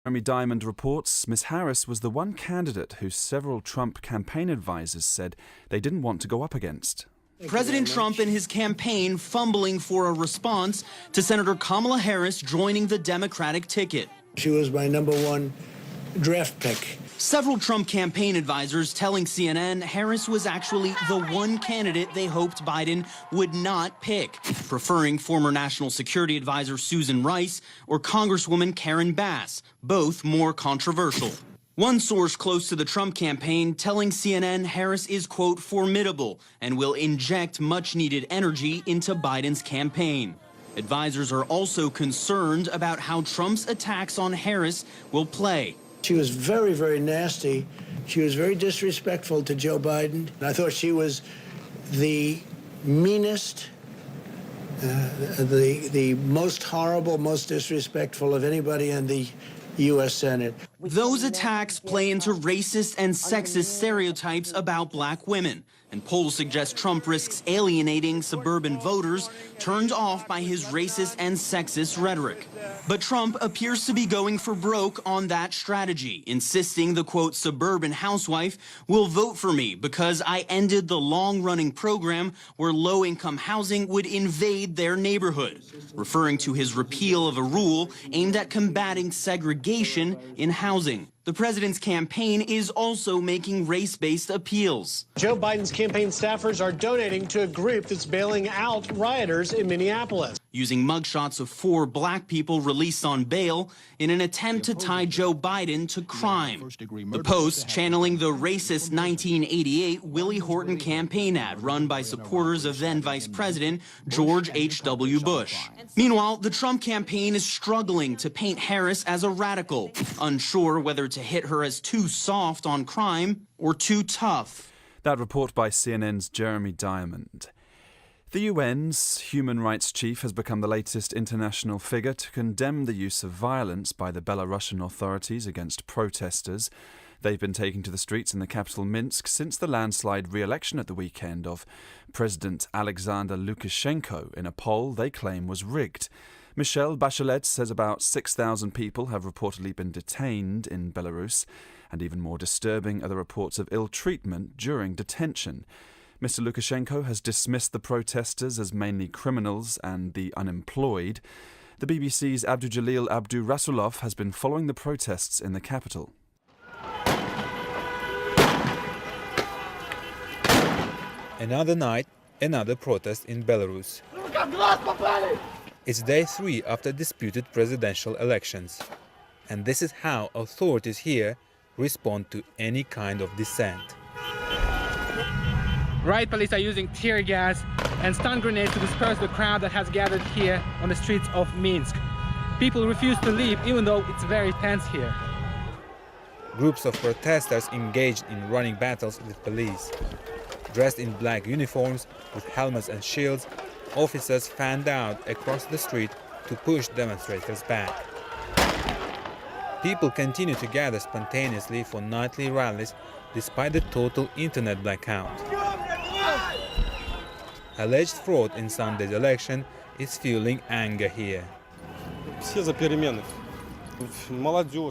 Jeremy Diamond reports Ms. Harris was the one candidate who several Trump campaign advisors said they didn't want to go up against. President Trump and his campaign fumbling for a response to Senator Kamala Harris joining the Democratic ticket. She was my #1 draft pick. Several Trump campaign advisors telling CNN Harris was actually the one candidate they hoped Biden would not pick, preferring former National Security Advisor Susan Rice or Congresswoman Karen Bass, both more controversial. One source close to the Trump campaign telling CNN Harris is, quote, formidable and will inject much-needed energy into Biden's campaign. Advisors are also concerned about how Trump's attacks on Harris will play. She was very, very nasty. She was very disrespectful to Joe Biden. I thought she was the meanest, the most horrible, most disrespectful of anybody in the U.S. Senate. Those attacks play into racist and sexist stereotypes about black women, and polls suggest Trump risks alienating suburban voters turned off by his racist and sexist rhetoric. But Trump appears to be going for broke on that strategy, insisting the, quote, suburban housewife will vote for me because I ended the long-running program where low-income housing would invade their neighborhood, referring to his repeal of a rule aimed at combating segregation in housing. The president's campaign is also making race-based appeals. Joe Biden's campaign staffers are donating to a group that's bailing out rioters in Minneapolis, using mugshots of 4 black people released on bail in an attempt to tie Joe Biden to crime. The post channeling the racist 1988 Willie Horton campaign ad run by supporters of then Vice President George H.W. Bush. Meanwhile, the Trump campaign is struggling to paint Harris as a radical, unsure whether to hit her as too soft on crime or too tough. That report by CNN's Jeremy Diamond. The UN's human rights chief has become the latest international figure to condemn the use of violence by the Belarusian authorities against protesters. They've been taking to the streets in the capital Minsk since the landslide re-election at the weekend of President Alexander Lukashenko in a poll they claim was rigged. Michelle Bachelet says about 6,000 people have reportedly been detained in Belarus, and even more disturbing are the reports of ill treatment during detention. Mr. Lukashenko has dismissed the protesters as mainly criminals and the unemployed. The BBC's Abdujalil Abdurasulov has been following the protests in the capital. Another night, another protest in Belarus. It's day 3 after disputed presidential elections. And this is how authorities here respond to any kind of dissent. Riot police are using tear gas and stun grenades to disperse the crowd that has gathered here on the streets of Minsk. People refuse to leave even though it's very tense here. Groups of protesters engaged in running battles with police. Dressed in black uniforms with helmets and shields, officers fanned out across the street to push demonstrators back. People continue to gather spontaneously for nightly rallies despite the total internet blackout. Alleged fraud in Sunday's election is fueling anger here.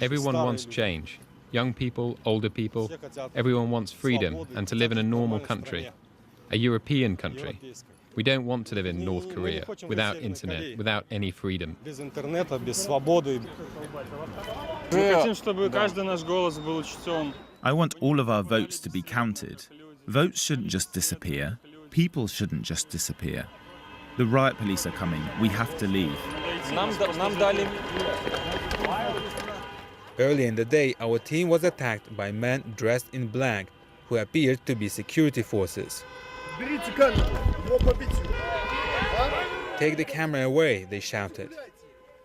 Everyone wants change. Young people, older people, everyone wants freedom and to live in a normal country, a European country. We don't want to live in North Korea without internet, without any freedom. I want all of our votes to be counted. Votes shouldn't just disappear. People shouldn't just disappear. The riot police are coming. We have to leave. Early in the day, our team was attacked by men dressed in black who appeared to be security forces. Take the camera away, they shouted.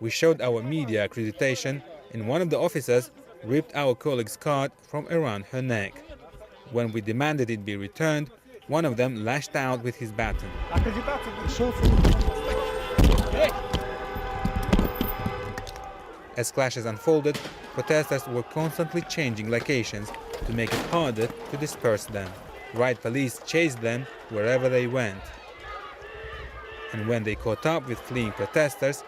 We showed our media accreditation and one of the officers ripped our colleague's card from around her neck. When we demanded it be returned, one of them lashed out with his baton. As clashes unfolded, protesters were constantly changing locations to make it harder to disperse them. Riot police chased them wherever they went. And when they caught up with fleeing protesters,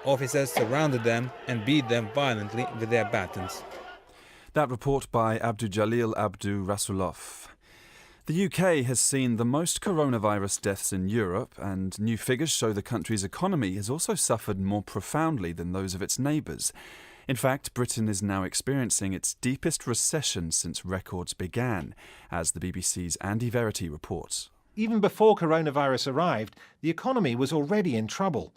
Officers surrounded them and beat them violently with their batons. That report by Abdujalil Abdu Rasulov. The UK has seen the most coronavirus deaths in Europe, and new figures show the country's economy has also suffered more profoundly than those of its neighbours. In fact, Britain is now experiencing its deepest recession since records began, as the BBC's Andy Verity reports. Even before coronavirus arrived, the economy was already in trouble.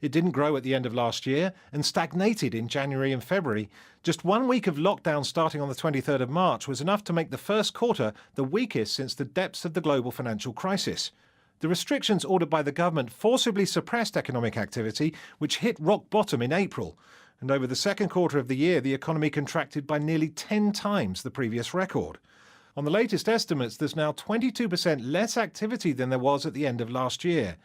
It didn't grow at the end of last year and stagnated in January and February. Just 1 week of lockdown starting on the 23rd of March was enough to make the first quarter the weakest since the depths of the global financial crisis. The restrictions ordered by the government forcibly suppressed economic activity, which hit rock bottom in April. And over the second quarter of the year, the economy contracted by nearly 10 times the previous record. On the latest estimates, there's now 22% less activity than there was at the end of last year.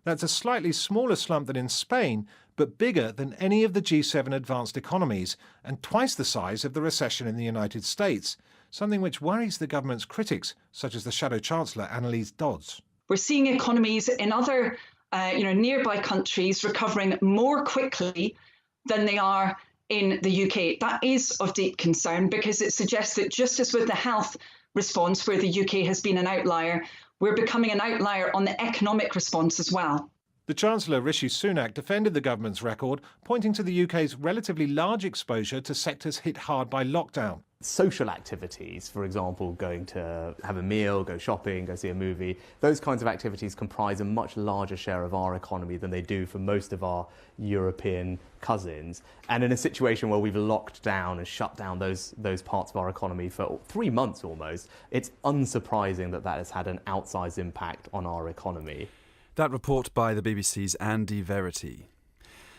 That's a slightly smaller slump than in Spain, but bigger than any of the G7 advanced economies, and twice the size of the recession in the United States, something which worries the government's critics, such as the Shadow Chancellor Anneliese Dodds. We're seeing economies in other nearby countries recovering more quickly than they are in the UK. That is of deep concern, because it suggests that just as with the health response, where the UK has been an outlier, we're becoming an outlier on the economic response as well. The Chancellor, Rishi Sunak, defended the government's record, pointing to the UK's relatively large exposure to sectors hit hard by lockdown. Social activities, for example, going to have a meal, go shopping, go see a movie, those kinds of activities comprise a much larger share of our economy than they do for most of our European cousins. And in a situation where we've locked down and shut down those parts of our economy for 3 months almost, it's unsurprising that that has had an outsized impact on our economy. That report by the BBC's Andy Verity.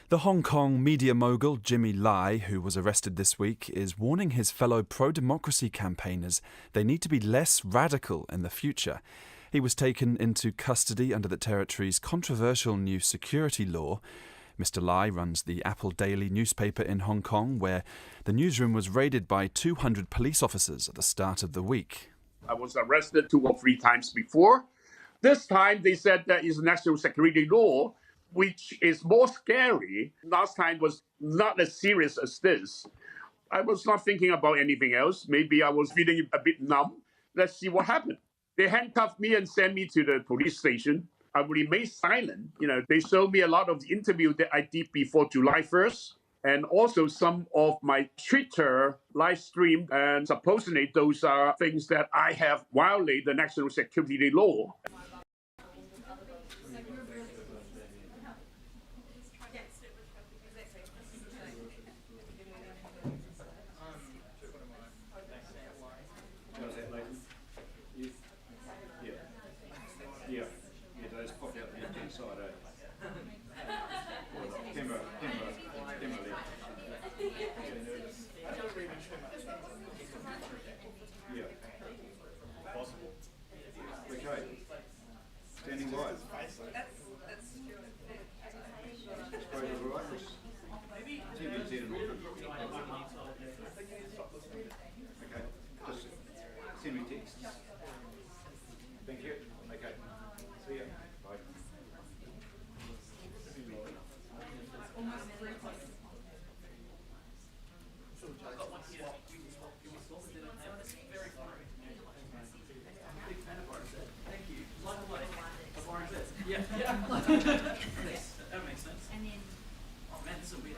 The Hong Kong media mogul Jimmy Lai, who was arrested this week, is warning his fellow pro-democracy campaigners they need to be less radical in the future. He was taken into custody under the territory's controversial new security law. Mr. Lai runs the Apple Daily newspaper in Hong Kong, where the newsroom was raided by 200 police officers at the start of the week. I was arrested 2 or 3 times before. This time they said that is national security law, which is more scary. Last time was not as serious as this. I was not thinking about anything else. Maybe I was feeling a bit numb. Let's see what happened. They handcuffed me and sent me to the police station. I remained silent. They showed me a lot of the interview that I did before July 1st, and also some of my Twitter live stream. And supposedly those are things that I have violated the national security law. That makes sense. Oh man, this will be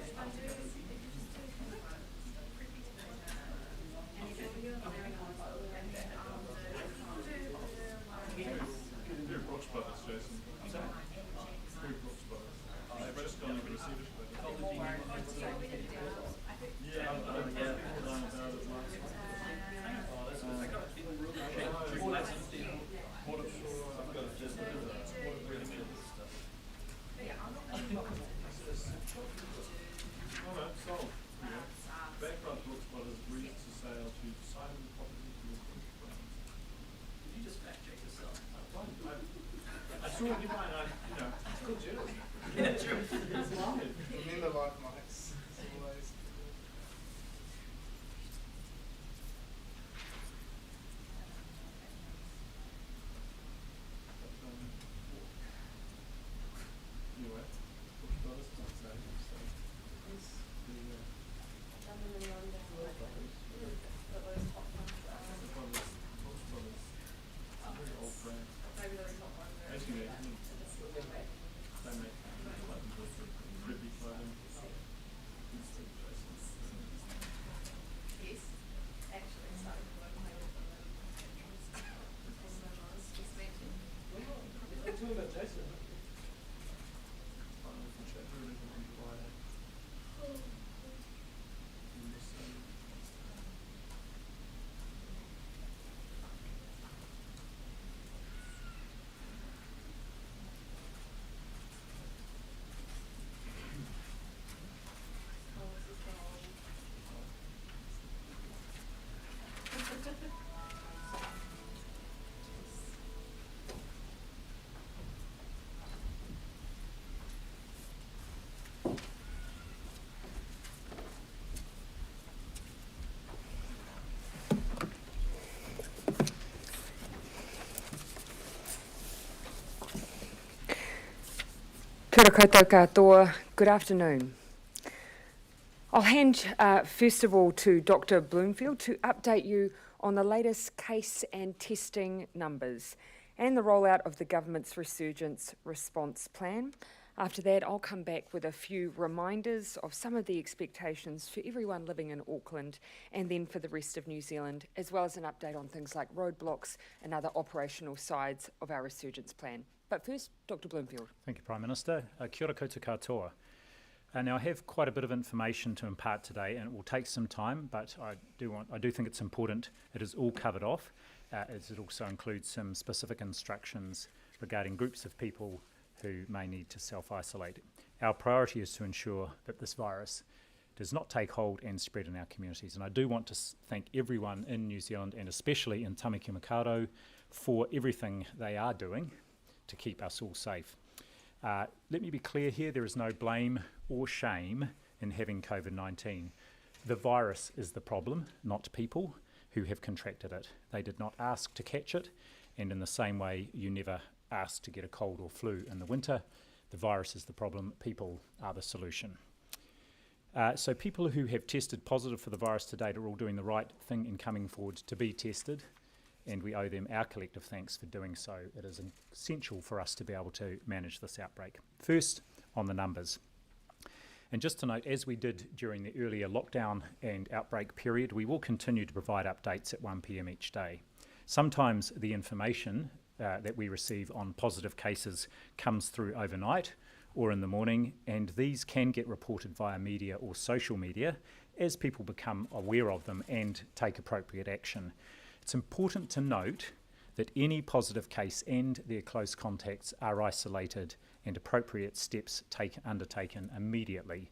Kia ora koutou katoa. Good afternoon. I'll hand first of all to Dr. Bloomfield to update you on the latest case and testing numbers and the rollout of the government's resurgence response plan. After that, I'll come back with a few reminders of some of the expectations for everyone living in Auckland and then for the rest of New Zealand, as well as an update on things like roadblocks and other operational sides of our resurgence plan. But first, Dr. Bloomfield. Thank you, Prime Minister. Kia ora koutou katoa. Now, I have quite a bit of information to impart today, and it will take some time, but I do think it's important it is all covered off, as it also includes some specific instructions regarding groups of people who may need to self-isolate. Our priority is to ensure that this virus does not take hold and spread in our communities. And I do want to thank everyone in New Zealand, and especially in Tamaki Makaurau, for everything they are doing to keep us all safe. Let me be clear here, there is no blame or shame in having COVID-19. The virus is the problem, not people who have contracted it. They did not ask to catch it, and in the same way, you never asked to get a cold or flu in the winter. The virus is the problem, people are the solution. So people who have tested positive for the virus to date are all doing the right thing in coming forward to be tested, and we owe them our collective thanks for doing so. It is essential for us to be able to manage this outbreak. First, on the numbers. And just to note, as we did during the earlier lockdown and outbreak period, we will continue to provide updates at 1 p.m. each day. Sometimes the information that we receive on positive cases comes through overnight or in the morning, and these can get reported via media or social media as people become aware of them and take appropriate action. It's important to note that any positive case and their close contacts are isolated and appropriate steps undertaken immediately,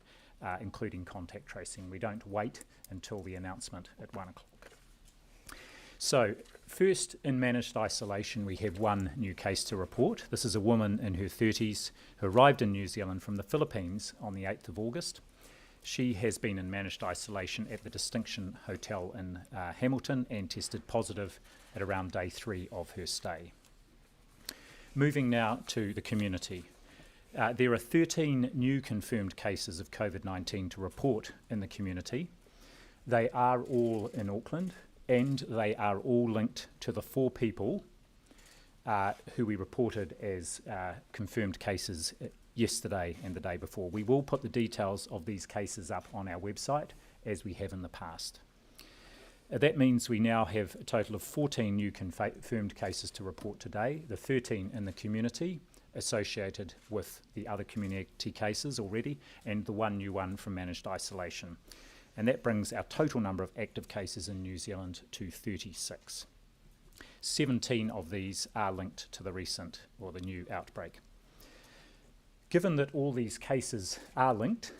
including contact tracing. We don't wait until the announcement at 1 o'clock. So, first, in managed isolation, we have one new case to report. This is a woman in her 30s who arrived in New Zealand from the Philippines on the 8th of August. She has been in managed isolation at the Distinction Hotel in Hamilton and tested positive at around day 3 of her stay. Moving now to the community. There are 13 new confirmed cases of COVID-19 to report in the community. They are all in Auckland, and they are all linked to the 4 people who we reported as confirmed cases yesterday and the day before. We will put the details of these cases up on our website, as we have in the past. That means we now have a total of 14 new confirmed cases to report today, the 13 in the community associated with the other community cases already, and the one new one from managed isolation. And that brings our total number of active cases in New Zealand to 36. 17 of these are linked to the recent or the new outbreak. Given that all these cases are linked,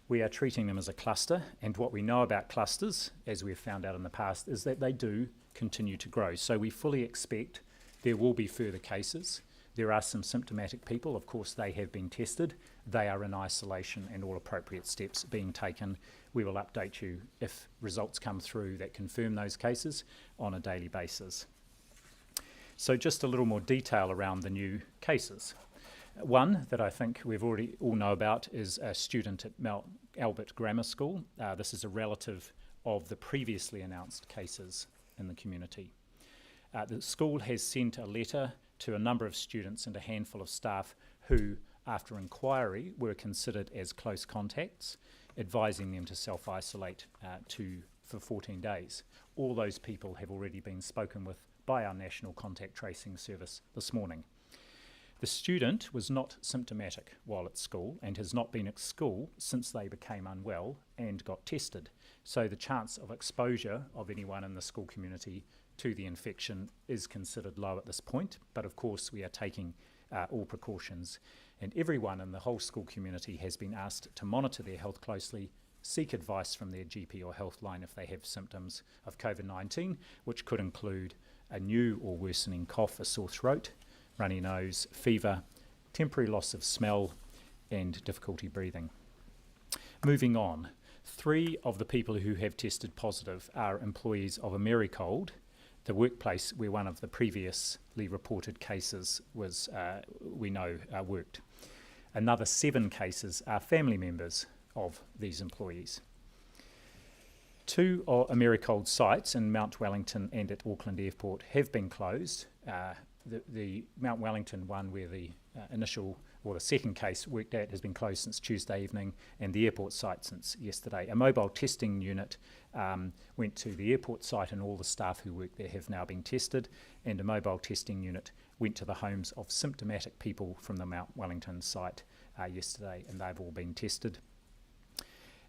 we are treating them as a cluster, and what we know about clusters, as we've found out in the past, is that they do continue to grow. So we fully expect there will be further cases. There are some symptomatic people, of course they have been tested, they are in isolation and all appropriate steps being taken. We will update you if results come through that confirm those cases on a daily basis. So just a little more detail around the new cases. One that I think we've already all know about is a student at Albert Grammar School. This is a relative of the previously announced cases in the community. The school has sent a letter to a number of students and a handful of staff who, after inquiry, were considered as close contacts, advising them to self-isolate for 14 days. All those people have already been spoken with by our National Contact Tracing Service this morning. The student was not symptomatic while at school and has not been at school since they became unwell and got tested. So the chance of exposure of anyone in the school community to the infection is considered low at this point, but of course we are taking all precautions, and everyone in the whole school community has been asked to monitor their health closely, seek advice from their GP or health line if they have symptoms of COVID-19, which could include a new or worsening cough, a sore throat, runny nose, fever, temporary loss of smell, and difficulty breathing. Moving on, 3 of the people who have tested positive are employees of Americold, the workplace where one of the previously reported cases was, we know, worked. Another 7 cases are family members of these employees. 2 Americold sites in Mount Wellington and at Auckland Airport have been closed. The Mount Wellington one, where the the second case worked at, has been closed since Tuesday evening, and the airport site since yesterday. A mobile testing unit went to the airport site, and all the staff who work there have now been tested, and a mobile testing unit went to the homes of symptomatic people from the Mount Wellington site yesterday, and they've all been tested.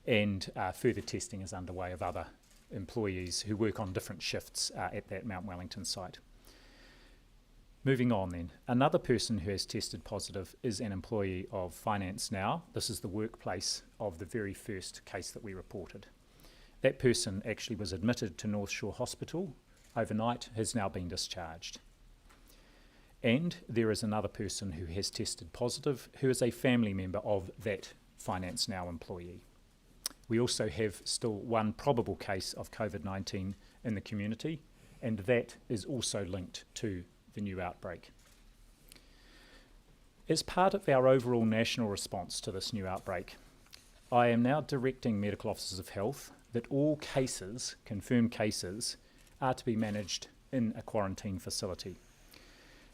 And further testing is underway of other employees who work on different shifts at that Mount Wellington site. Moving on then, another person who has tested positive is an employee of Finance Now. This is the workplace of the very first case that we reported. That person actually was admitted to North Shore Hospital overnight, has now been discharged. And there is another person who has tested positive, who is a family member of that Finance Now employee. We also have still one probable case of COVID-19 in the community, and that is also linked to the new outbreak. As part of our overall national response to this new outbreak, I am now directing medical officers of health that all cases, confirmed cases, are to be managed in a quarantine facility.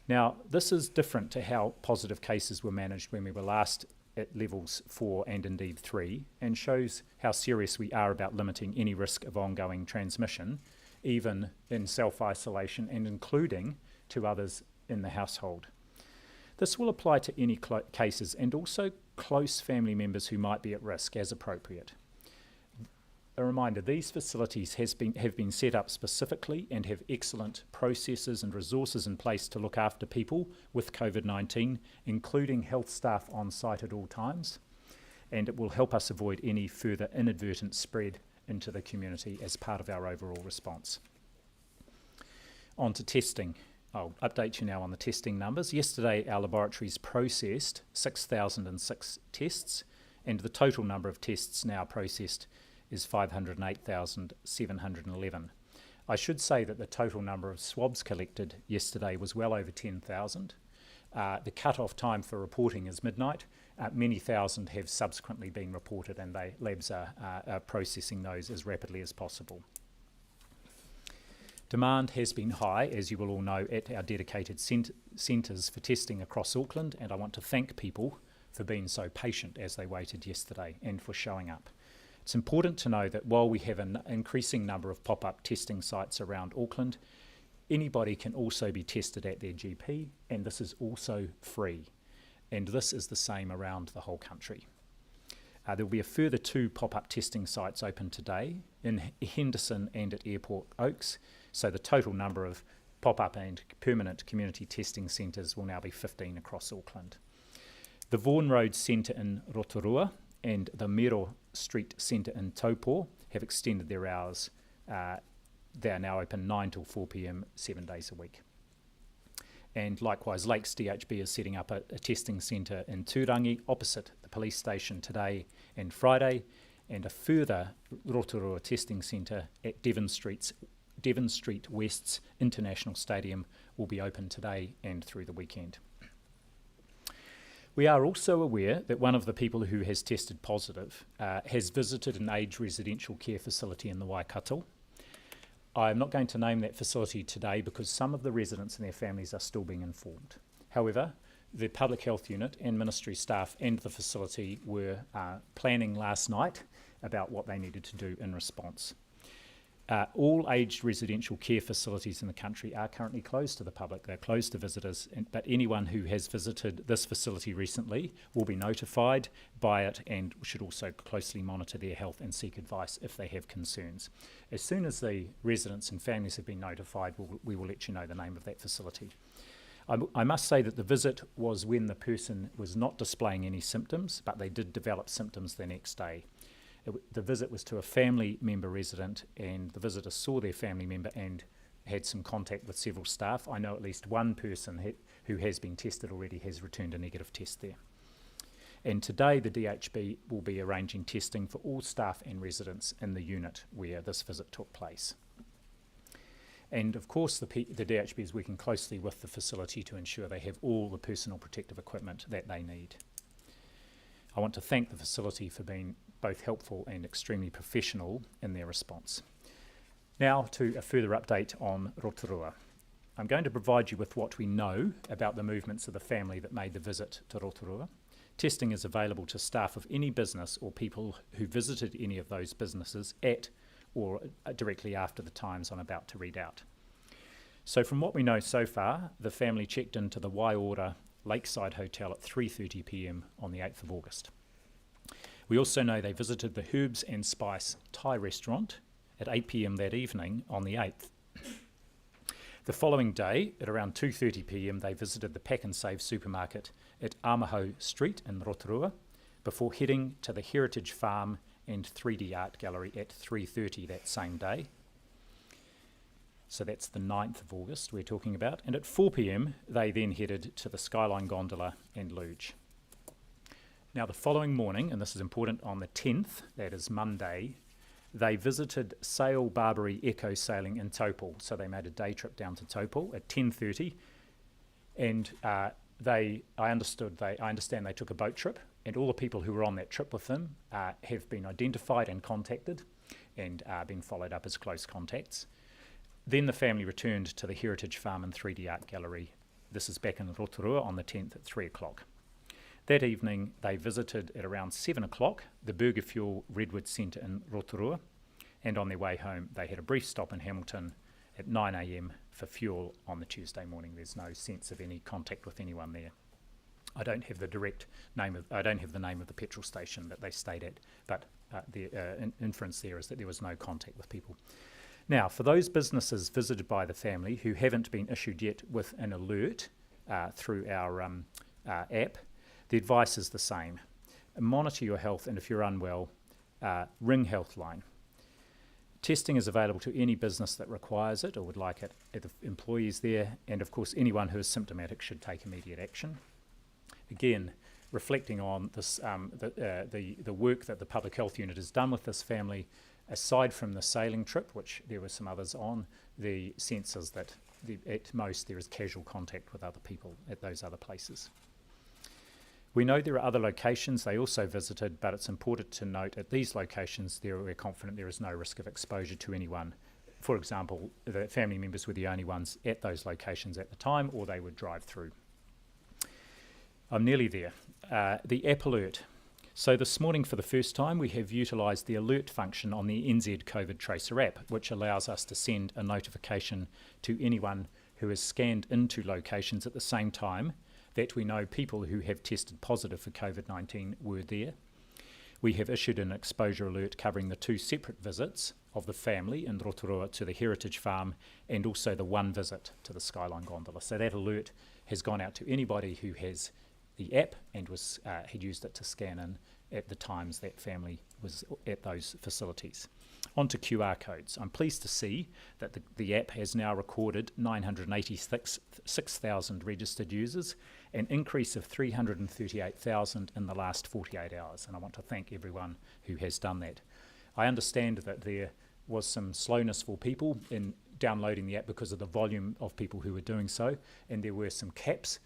Now, this is different to how positive cases were managed when we were last at levels 4 and indeed 3, and shows how serious we are about limiting any risk of ongoing transmission, even in self-isolation and including to others in the household. This will apply to any cases and also close family members who might be at risk as appropriate. A reminder, these facilities have been set up specifically and have excellent processes and resources in place to look after people with COVID-19, including health staff on site at all times, and it will help us avoid any further inadvertent spread into the community as part of our overall response. On to testing. I'll update you now on the testing numbers. Yesterday, our laboratories processed 6,006 tests, and the total number of tests now processed is 508,711. I should say that the total number of swabs collected yesterday was well over 10,000. The cut-off time for reporting is midnight. Many thousand have subsequently been reported, and labs are processing those as rapidly as possible. Demand has been high, as you will all know, at our dedicated centres for testing across Auckland, and I want to thank people for being so patient as they waited yesterday and for showing up. It's important to know that while we have an increasing number of pop-up testing sites around Auckland, anybody can also be tested at their GP, and this is also free. And this is the same around the whole country. There will be a further 2 pop-up testing sites open today in Henderson and at Airport Oaks, so the total number of pop-up and permanent community testing centres will now be 15 across Auckland. The Vaughan Road Centre in Rotorua and the Mero Street Centre in Taupo have extended their hours. They are now open 9 till 4 p.m, 7 days a week. And likewise, Lakes DHB is setting up a testing centre in Turangi opposite the police station today and Friday, and a further Rotorua testing centre at Devon Street West's International Stadium will be open today and through the weekend. We are also aware that one of the people who has tested positive has visited an aged residential care facility in the Waikato. I'm not going to name that facility today because some of the residents and their families are still being informed. However, the Public Health Unit and Ministry staff and the facility were planning last night about what they needed to do in response. All aged residential care facilities in the country are currently closed to the public. They're closed to visitors, but anyone who has visited this facility recently will be notified by it and should also closely monitor their health and seek advice if they have concerns. As soon as the residents and families have been notified, we will let you know the name of that facility. I must say that the visit was when the person was not displaying any symptoms, but they did develop symptoms the next day. The visit was to a family member resident, and the visitor saw their family member and had some contact with several staff. I know at least one person who has been tested already has returned a negative test there. And today the DHB will be arranging testing for all staff and residents in the unit where this visit took place. And of course the DHB is working closely with the facility to ensure they have all the personal protective equipment that they need. I want to thank the facility for being both helpful and extremely professional in their response. Now to a further update on Rotorua. I'm going to provide you with what we know about the movements of the family that made the visit to Rotorua. Testing is available to staff of any business or people who visited any of those businesses at or directly after the times I'm about to read out. So from what we know so far, the family checked into the Waiora Lakeside Hotel at 3:30 p.m. on the 8th of August. We also know they visited the Herbs and Spice Thai restaurant at 8 p.m. that evening on the 8th. The following day, at around 2:30 p.m, they visited the Pack and Save supermarket at Amaho Street in Rotorua before heading to the Heritage Farm and 3D Art Gallery at 3:30 that same day. So that's the 9th of August we're talking about. And at 4 p.m, they then headed to the Skyline Gondola and Luge. Now the following morning, and this is important, on the 10th, that is Monday, they visited Sail Barbary Echo Sailing in Taupo. So they made a day trip down to Taupo at 10:30, and I understand they took a boat trip, and all the people who were on that trip with them have been identified and contacted and been followed up as close contacts. Then the family returned to the Heritage Farm and 3D Art Gallery. This is back in Rotorua on the 10th at 3 o'clock. That evening, they visited at around 7 o'clock the Burger Fuel Redwood Centre in Rotorua, and on their way home, they had a brief stop in Hamilton at 9 a.m. for fuel on the Tuesday morning. There's no sense of any contact with anyone there. I don't have the name of the petrol station that they stayed at, but the inference there is that there was no contact with people. Now, for those businesses visited by the family who haven't been issued yet with an alert through our app, the advice is the same. Monitor your health, and if you're unwell, ring Healthline. Testing is available to any business that requires it or would like it, the employees there, and of course anyone who is symptomatic should take immediate action. Again, reflecting on this, the work that the Public Health Unit has done with this family, aside from the sailing trip, which there were some others on, the sense is that at most there is casual contact with other people at those other places. We know there are other locations they also visited, but it's important to note at these locations we're confident there is no risk of exposure to anyone. For example, the family members were the only ones at those locations at the time, or they would drive through. I'm nearly there. The app alert. So this morning for the first time we have utilised the alert function on the NZ COVID Tracer app, which allows us to send a notification to anyone who has scanned into locations at the same time that we know people who have tested positive for COVID-19 were there. We have issued an exposure alert covering the 2 separate visits of the family in Rotorua to the Heritage Farm and also the 1 visit to the Skyline Gondola. So that alert has gone out to anybody who has the app and had used it to scan in at the times that family was at those facilities. On to QR codes. I'm pleased to see that the app has now recorded 986,000 registered users, an increase of 338,000 in the last 48 hours, and I want to thank everyone who has done that. I understand that there was some slowness for people in downloading the app because of the volume of people who were doing so, and there were some caps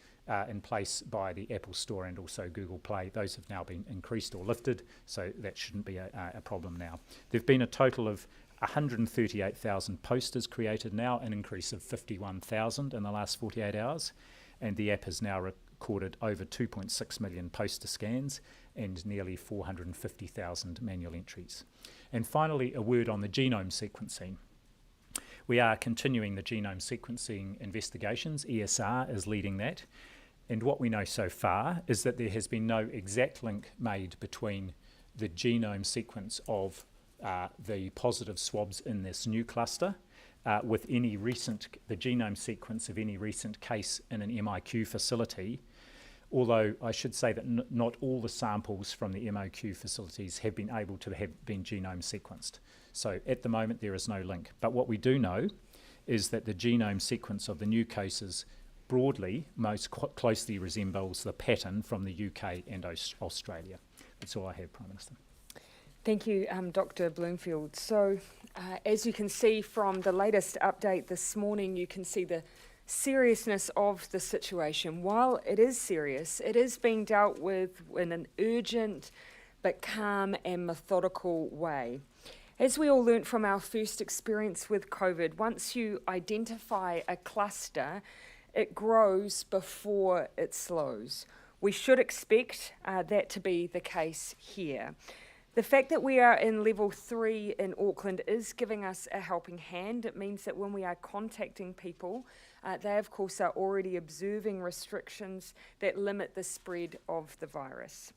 in place by the Apple Store and also Google Play. Those have now been increased or lifted, so that shouldn't be a problem now. There have been a total of 138,000 posters created now, an increase of 51,000 in the last 48 hours, and the app has now recorded over 2.6 million poster scans and nearly 450,000 manual entries. And finally, a word on the genome sequencing. We are continuing the genome sequencing investigations. ESR is leading that. And what we know so far is that there has been no exact link made between the genome sequence of the positive swabs in this new cluster with the genome sequence of any recent case in an MIQ facility, although I should say that not all the samples from the MOQ facilities have been able to have been genome sequenced. So at the moment there is no link. But what we do know is that the genome sequence of the new cases broadly most closely resembles the pattern from the UK and Australia. That's all I have, Prime Minister. Thank you, Dr. Bloomfield. So as you can see from the latest update this morning, you can see the seriousness of the situation. While it is serious, it is being dealt with in an urgent but calm and methodical way. As we all learnt from our first experience with COVID, once you identify a cluster, it grows before it slows. We should expect that to be the case here. The fact that we are in level 3 in Auckland is giving us a helping hand. It means that when we are contacting people, they of course are already observing restrictions that limit the spread of the virus.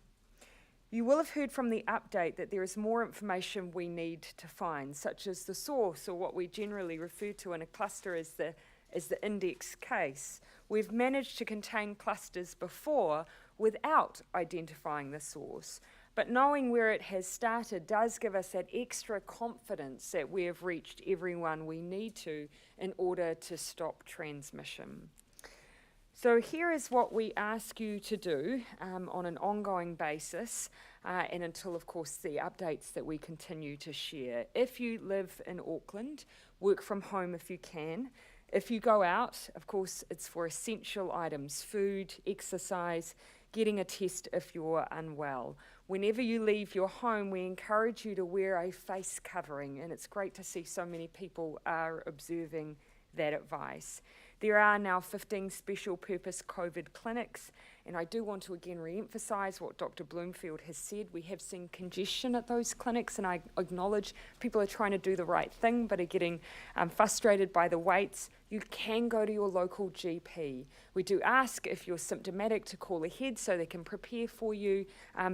You will have heard from the update that there is more information we need to find, such as the source, or what we generally refer to in a cluster as the index case. We've managed to contain clusters before without identifying the source, but knowing where it has started does give us that extra confidence that we have reached everyone we need to in order to stop transmission. So here is what we ask you to do on an ongoing basis and until, of course, the updates that we continue to share. If you live in Auckland, work from home if you can. If you go out, of course, it's for essential items, food, exercise, getting a test if you're unwell. Whenever you leave your home, we encourage you to wear a face covering, and it's great to see so many people are observing that advice. There are now 15 special purpose COVID clinics, and I do want to again re-emphasise what Dr. Bloomfield has said. We have seen congestion at those clinics, and I acknowledge people are trying to do the right thing but are getting frustrated by the waits. You can go to your local GP. We do ask if you're symptomatic to call ahead so they can prepare for you,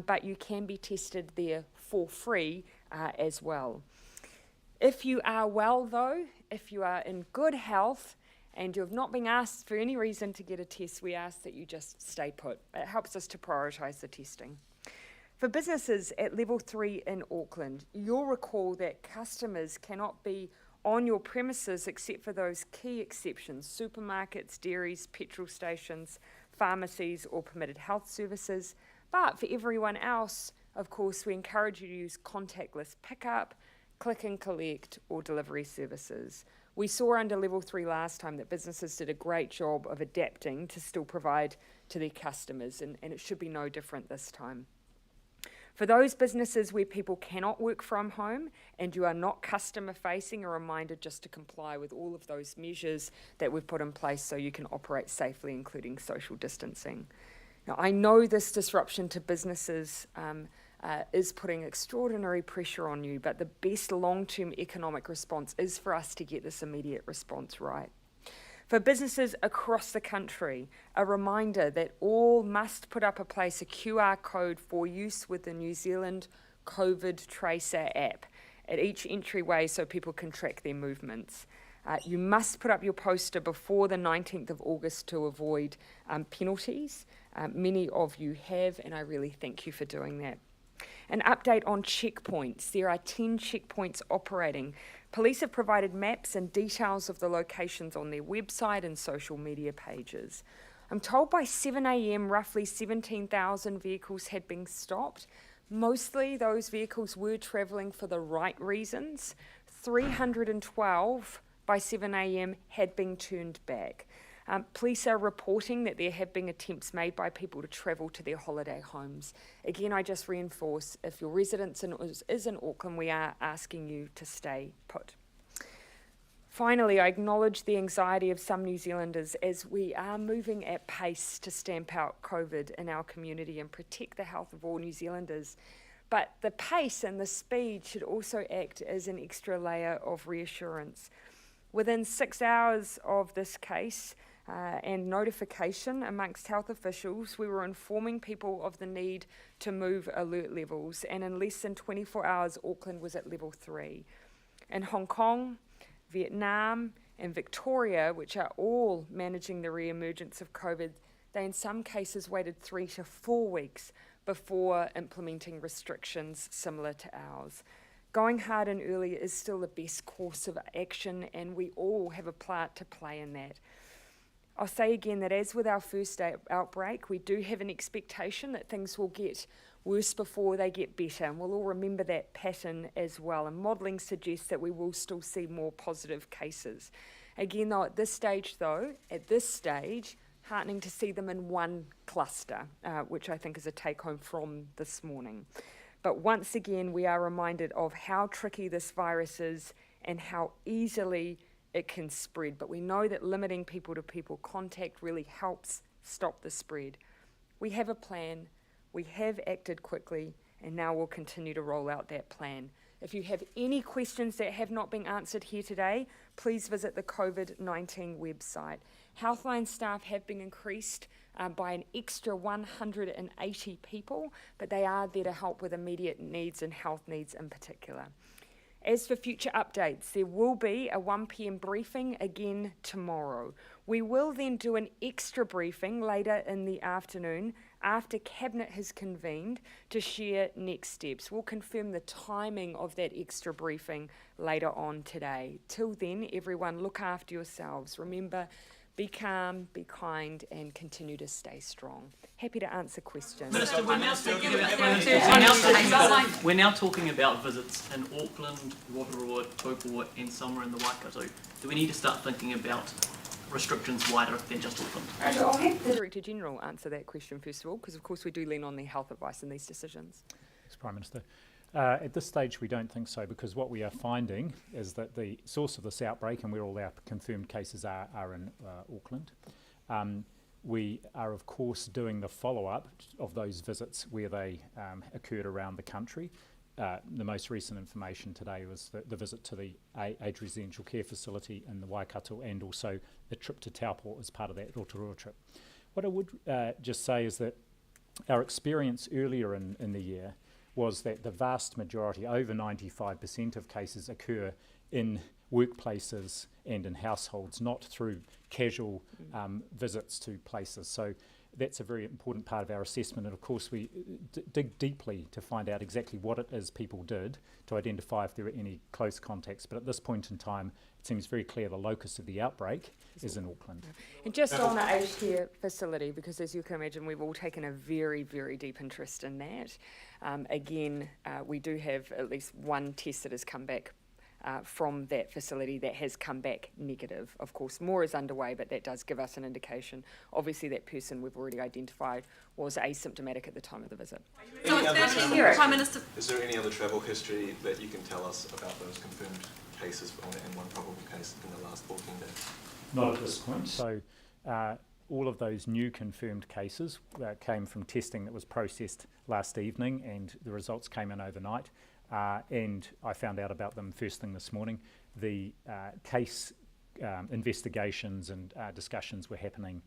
but you can be tested there for free as well. If you are well though, if you are in good health, and you have not been asked for any reason to get a test, we ask that you just stay put. It helps us to prioritise the testing. For businesses at level 3 in Auckland, you'll recall that customers cannot be on your premises except for those key exceptions: supermarkets, dairies, petrol stations, pharmacies or permitted health services. But for everyone else, of course, we encourage you to use contactless pickup, click and collect or delivery services. We saw under level 3 last time that businesses did a great job of adapting to still provide to their customers, and it should be no different this time. For those businesses where people cannot work from home and you are not customer facing, a reminder just to comply with all of those measures that we've put in place so you can operate safely, including social distancing. Now, I know this disruption to businesses is putting extraordinary pressure on you, but the best long-term economic response is for us to get this immediate response right. For businesses across the country, a reminder that all must put up a QR code for use with the New Zealand COVID Tracer app at each entryway so people can track their movements. You must put up your poster before the 19th of August to avoid penalties. Many of you have, and I really thank you for doing that. An update on checkpoints. There are 10 checkpoints operating. Police have provided maps and details of the locations on their website and social media pages. I'm told by 7 a.m. roughly 17,000 vehicles had been stopped. Mostly those vehicles were travelling for the right reasons. 312 by 7 a.m. had been turned back. Police are reporting that there have been attempts made by people to travel to their holiday homes. Again, I just reinforce, if your residence is in Auckland, we are asking you to stay put. Finally, I acknowledge the anxiety of some New Zealanders as we are moving at pace to stamp out COVID in our community and protect the health of all New Zealanders. But the pace and the speed should also act as an extra layer of reassurance. Within 6 hours of this case, and notification amongst health officials, we were informing people of the need to move alert levels, and in less than 24 hours, Auckland was at level 3. In Hong Kong, Vietnam, and Victoria, which are all managing the re-emergence of COVID, they in some cases waited 3 to 4 weeks before implementing restrictions similar to ours. Going hard and early is still the best course of action, and we all have a part to play in that. I'll say again that as with our first outbreak, we do have an expectation that things will get worse before they get better, and we'll all remember that pattern as well. And modelling suggests that we will still see more positive cases. Again, though, at this stage, heartening to see them in one cluster, which I think is a take-home from this morning. But once again, we are reminded of how tricky this virus is and how easily it can spread. But we know that limiting people-to-people contact really helps stop the spread. We have a plan, we have acted quickly, and now we'll continue to roll out that plan. If you have any questions that have not been answered here today, please visit the COVID-19 website. Healthline staff have been increased by an extra 180 people, but they are there to help with immediate needs and health needs in particular. As for future updates, there will be a 1 p.m. briefing again tomorrow. We will then do an extra briefing later in the afternoon after Cabinet has convened to share next steps. We'll confirm the timing of that extra briefing later on today. Till then, everyone, look after yourselves. Remember, be calm, be kind, and continue to stay strong. Happy to answer questions. Minister, we're now talking about visits in Auckland, Rotorua, Taupo, and somewhere in the Waikato. Do we need to start thinking about restrictions wider than just Auckland? I'll have the Director General answer that question first of all, because of course we do lean on their health advice in these decisions. Thanks, Prime Minister. At this stage, we don't think so, because what we are finding is that the source of this outbreak, and where all our confirmed cases are in Auckland, we are, of course, doing the follow-up of those visits where they occurred around the country. The most recent information today was the visit to the aged residential care facility in the Waikato, and also the trip to Taupo as part of that Rotorua trip. What I would just say is that our experience earlier in the year was that the vast majority, over 95% of cases, occur in workplaces and in households, not through casual visits to places. So that's a very important part of our assessment, and of course we dig deeply to find out exactly what it is people did to identify if there were any close contacts. But at this point in time, it seems very clear the locus of the outbreak is in Auckland. And just on the aged care facility, because as you can imagine, we've all taken a very, very deep interest in that. Again, we do have at least one test that has come back from that facility that has come back negative. Of course, more is underway, but that does give us an indication. Obviously, that person we've already identified was asymptomatic at the time of the visit. Prime Minister, is there any other travel history that you can tell us about those confirmed cases and one probable case in the last 14 days? Not at this point. So all of those new confirmed cases came from testing that was processed last evening, and the results came in overnight. And I found out about them first thing this morning. The case investigations and discussions were happening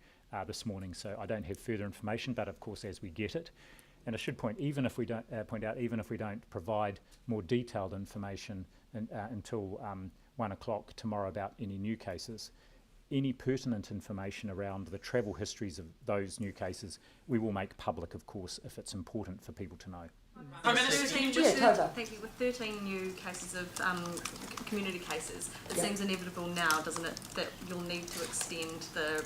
this morning, so I don't have further information, but of course as we get it. And I should point, even if we don't even if we don't provide more detailed information until 1 o'clock tomorrow about any new cases, any pertinent information around the travel histories of those new cases, we will make public, of course, if it's important for people to know. Thank you. With 13 new cases of community cases, it seems inevitable now, doesn't it, that you'll need to extend the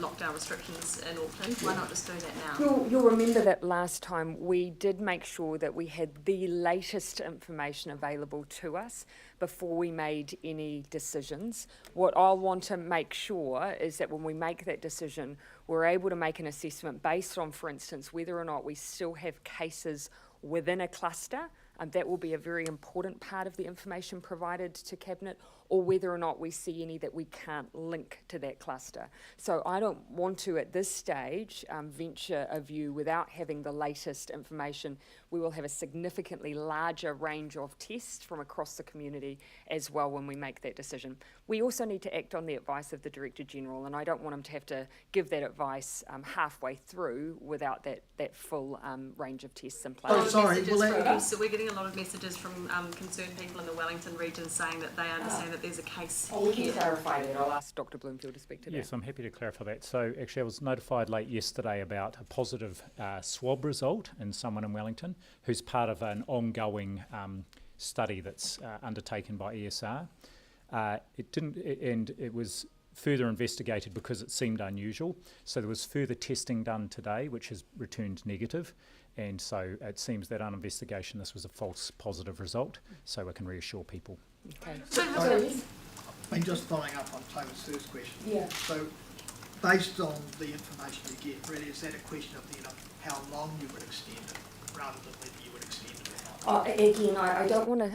lockdown restrictions in Auckland. Why not just do that now? You'll remember that last time we did make sure that we had the latest information available to us before we made any decisions. What I'll want to make sure is that when we make that decision, we're able to make an assessment based on, for instance, whether or not we still have cases within a cluster. That will be a very important part of the information provided to Cabinet, or whether or not we see any that we can't link to that cluster. So I don't want to, at this stage, venture a view without having the latest information. We will have a significantly larger range of tests from across the community as well when we make that decision. We also need to act on the advice of the Director General, and I don't want him to have to give that advice halfway through without that full range of tests in place. Oh, sorry. So we're getting a lot of messages from concerned people in the Wellington region saying that they understand that there's a case we can clarify that. I'll ask Dr. Bloomfield to speak to that. Yes, I'm happy to clarify that. So actually I was notified late yesterday about a positive swab result in someone in Wellington who's part of an ongoing study that's undertaken by ESR. It was further investigated because it seemed unusual. So there was further testing done today, which has returned negative. And so it seems that on investigation, this was a false positive result. So we can reassure people. Okay. And just following up on Clover's first question. Yeah. So, based on the information you get, really, is that a question of how long you would extend it, rather than whether you would extend it or not? Again,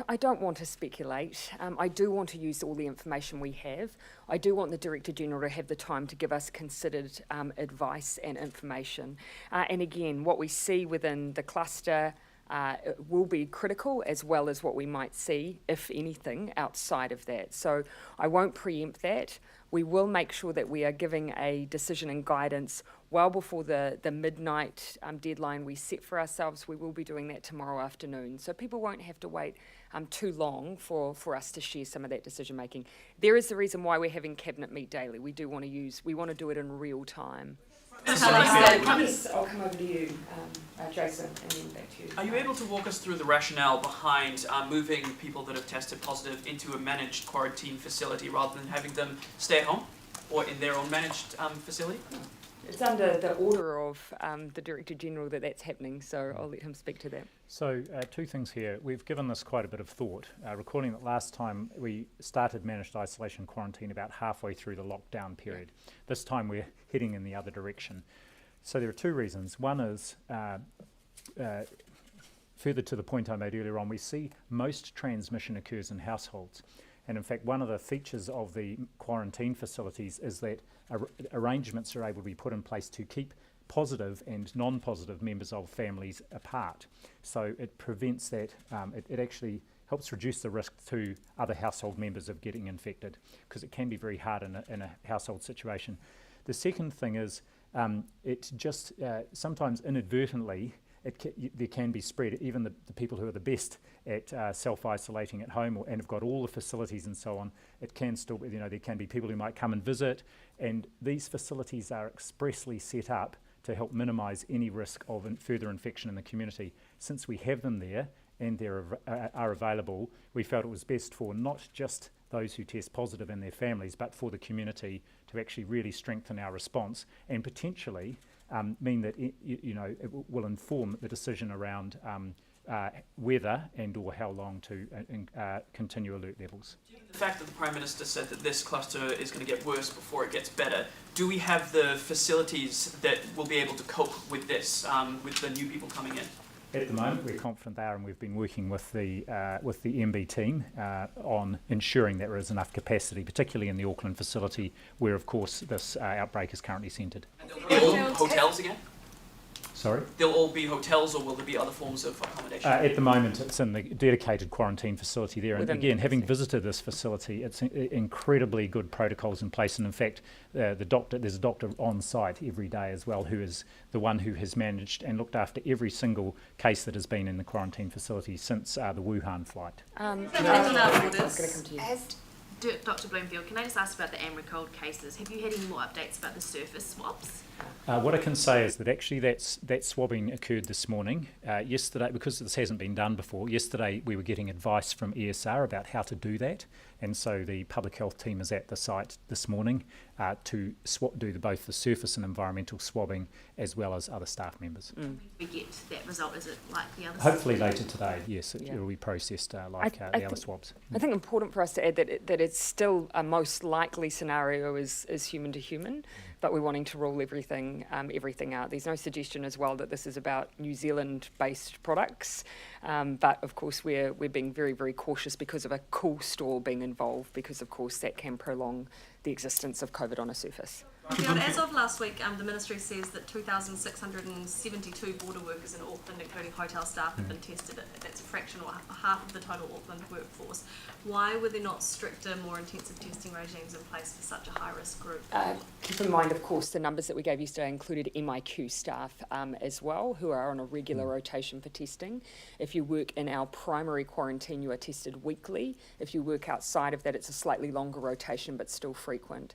I don't want to speculate. I do want to use all the information we have. I do want the Director General to have the time to give us considered advice and information. And again, what we see within the cluster will be critical, as well as what we might see, if anything, outside of that. So I won't preempt that. We will make sure that we are giving a decision and guidance well before the midnight deadline we set for ourselves. We will be doing that tomorrow afternoon. So people won't have to wait too long for us to share some of that decision making. There is the reason why we're having Cabinet meet daily. We want to do it in real time. Yes, I'll come over to you, Jason, and then back to you. Are you able to walk us through the rationale behind moving people that have tested positive into a managed quarantine facility rather than having them stay at home or in their own managed facility? It's under the order of the Director General that's happening, so I'll let him speak to that. So two things here. We've given this quite a bit of thought, recalling that last time we started managed isolation quarantine about halfway through the lockdown period. This time we're heading in the other direction. So there are two reasons. One is, further to the point I made earlier on, we see most transmission occurs in households. And in fact, one of the features of the quarantine facilities is that arrangements are able to be put in place to keep positive and non-positive members of families apart. So it prevents that, it actually helps reduce the risk to other household members of getting infected, because it can be very hard in a household situation. The second thing is, it just sometimes inadvertently, there can be spread. Even the people who are the best at self-isolating at home and have got all the facilities and so on, it can still, there can be people who might come and visit, and these facilities are expressly set up to help minimise any risk of further infection in the community. Since we have them there and they are available, we felt it was best for not just those who test positive and their families, but for the community to actually really strengthen our response and potentially mean that it will inform the decision around whether and or how long to continue alert levels. The fact that the Prime Minister said that this cluster is going to get worse before it gets better, do we have the facilities that will be able to cope with this, with the new people coming in? At the moment, we're confident they are, and we've been working with the MB team on ensuring that there is enough capacity, particularly in the Auckland facility, where, of course, this outbreak is currently centred. And there'll be hotels again? Sorry? They'll all be hotels, or will there be other forms of accommodation? At the moment, it's in the dedicated quarantine facility there. And again, having visited this facility, it's incredibly good protocols in place. And in fact, there's a doctor on site every day as well, who is the one who has managed and looked after every single case that has been in the quarantine facility since the Wuhan flight. Dr. Bloomfield, can I just ask about the Amricold cases? Have you had any more updates about the surface swabs? What I can say is that actually that swabbing occurred this morning. Yesterday, because this hasn't been done before, yesterday we were getting advice from ESR about how to do that, and so the public health team is at the site this morning to do both the surface and environmental swabbing, as well as other staff members. We get that result, is it like the other? Hopefully later today, yes, it will be processed like the other swabs. I think important for us to add that it's still a most likely scenario is human to human, but we're wanting to rule everything out. There's no suggestion as well that this is about New Zealand-based products, but of course we're being very, very cautious because of a cool store being involved, because of course that can prolong the existence of COVID on a surface. As of last week, the Ministry says that 2,672 border workers in Auckland, including hotel staff, have been tested. That's a fraction or half of the total Auckland workforce. Why were there not stricter, more intensive testing regimes in place for such a high-risk group? Keep in mind, of course, the numbers that we gave yesterday included MIQ staff as well, who are on a regular rotation for testing. If you work in our primary quarantine, you are tested weekly. If you work outside of that, it's a slightly longer rotation, but still frequent.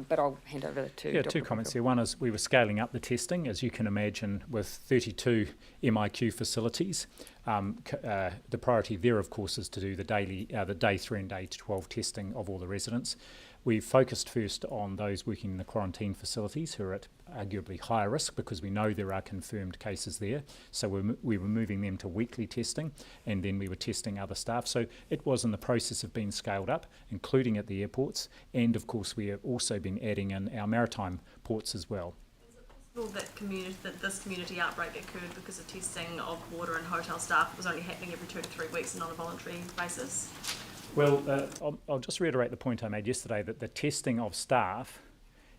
But I'll hand over to Dr. Two comments here. One is we were scaling up the testing, as you can imagine, with 32 MIQ facilities. The priority there, of course, is to do the day 3 and day 12 testing of all the residents. We focused first on those working in the quarantine facilities who are at arguably higher risk because we know there are confirmed cases there. So we were moving them to weekly testing, and then we were testing other staff. So it was in the process of being scaled up, including at the airports. And of course, we have also been adding in our maritime ports as well. That this community outbreak occurred because of testing of water and hotel staff was only happening every 2 to 3 weeks and on a voluntary basis? Well, I'll just reiterate the point I made yesterday that the testing of staff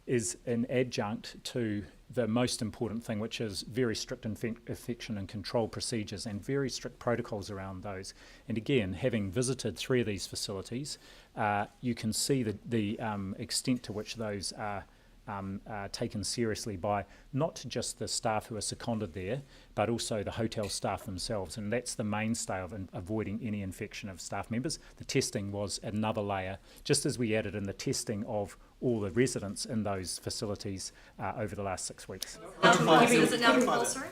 is an adjunct to the most important thing, which is very strict infection and control procedures and very strict protocols around those. And again, having visited 3 of these facilities, you can see the extent to which those are taken seriously by not just the staff who are seconded there, but also the hotel staff themselves. And that's the mainstay of avoiding any infection of staff members. The testing was another layer, just as we added in the testing of all the residents in those facilities over the last 6 weeks. Is it now compulsory?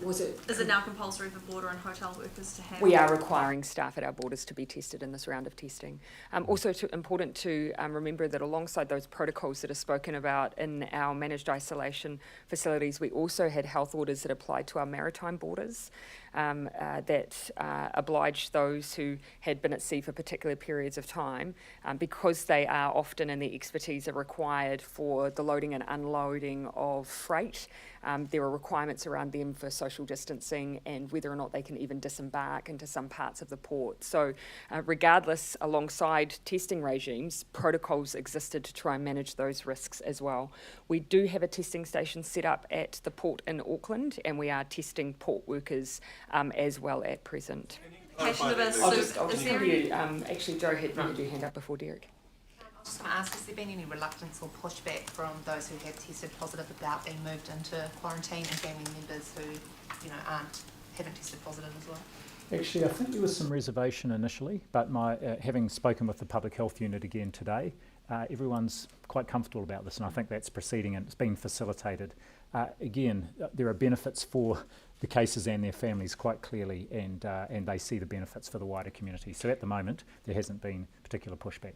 Is it now compulsory for border and hotel workers to have? We are requiring staff at our borders to be tested in this round of testing. Also important to remember that alongside those protocols that are spoken about in our managed isolation facilities, we also had health orders that applied to our maritime borders that obliged those who had been at sea for particular periods of time, because they are often and the expertise are required for the loading and unloading of freight. There are requirements around them for social distancing and whether or not they can even disembark into some parts of the port. So regardless, alongside testing regimes, protocols existed to try and manage those risks as well. We do have a testing station set up at the port in Auckland, and we are testing port workers as well at present. Actually, Joe had your hand up before Derek. I was just going to ask, has there been any reluctance or pushback from those who have tested positive about being moved into quarantine and family members who, haven't tested positive as well? Actually, I think there was some reservation initially, but having spoken with the Public Health Unit again today, everyone's quite comfortable about this, and I think that's proceeding and it's been facilitated. Again, there are benefits for the cases and their families quite clearly, and they see the benefits for the wider community. So at the moment, there hasn't been particular pushback.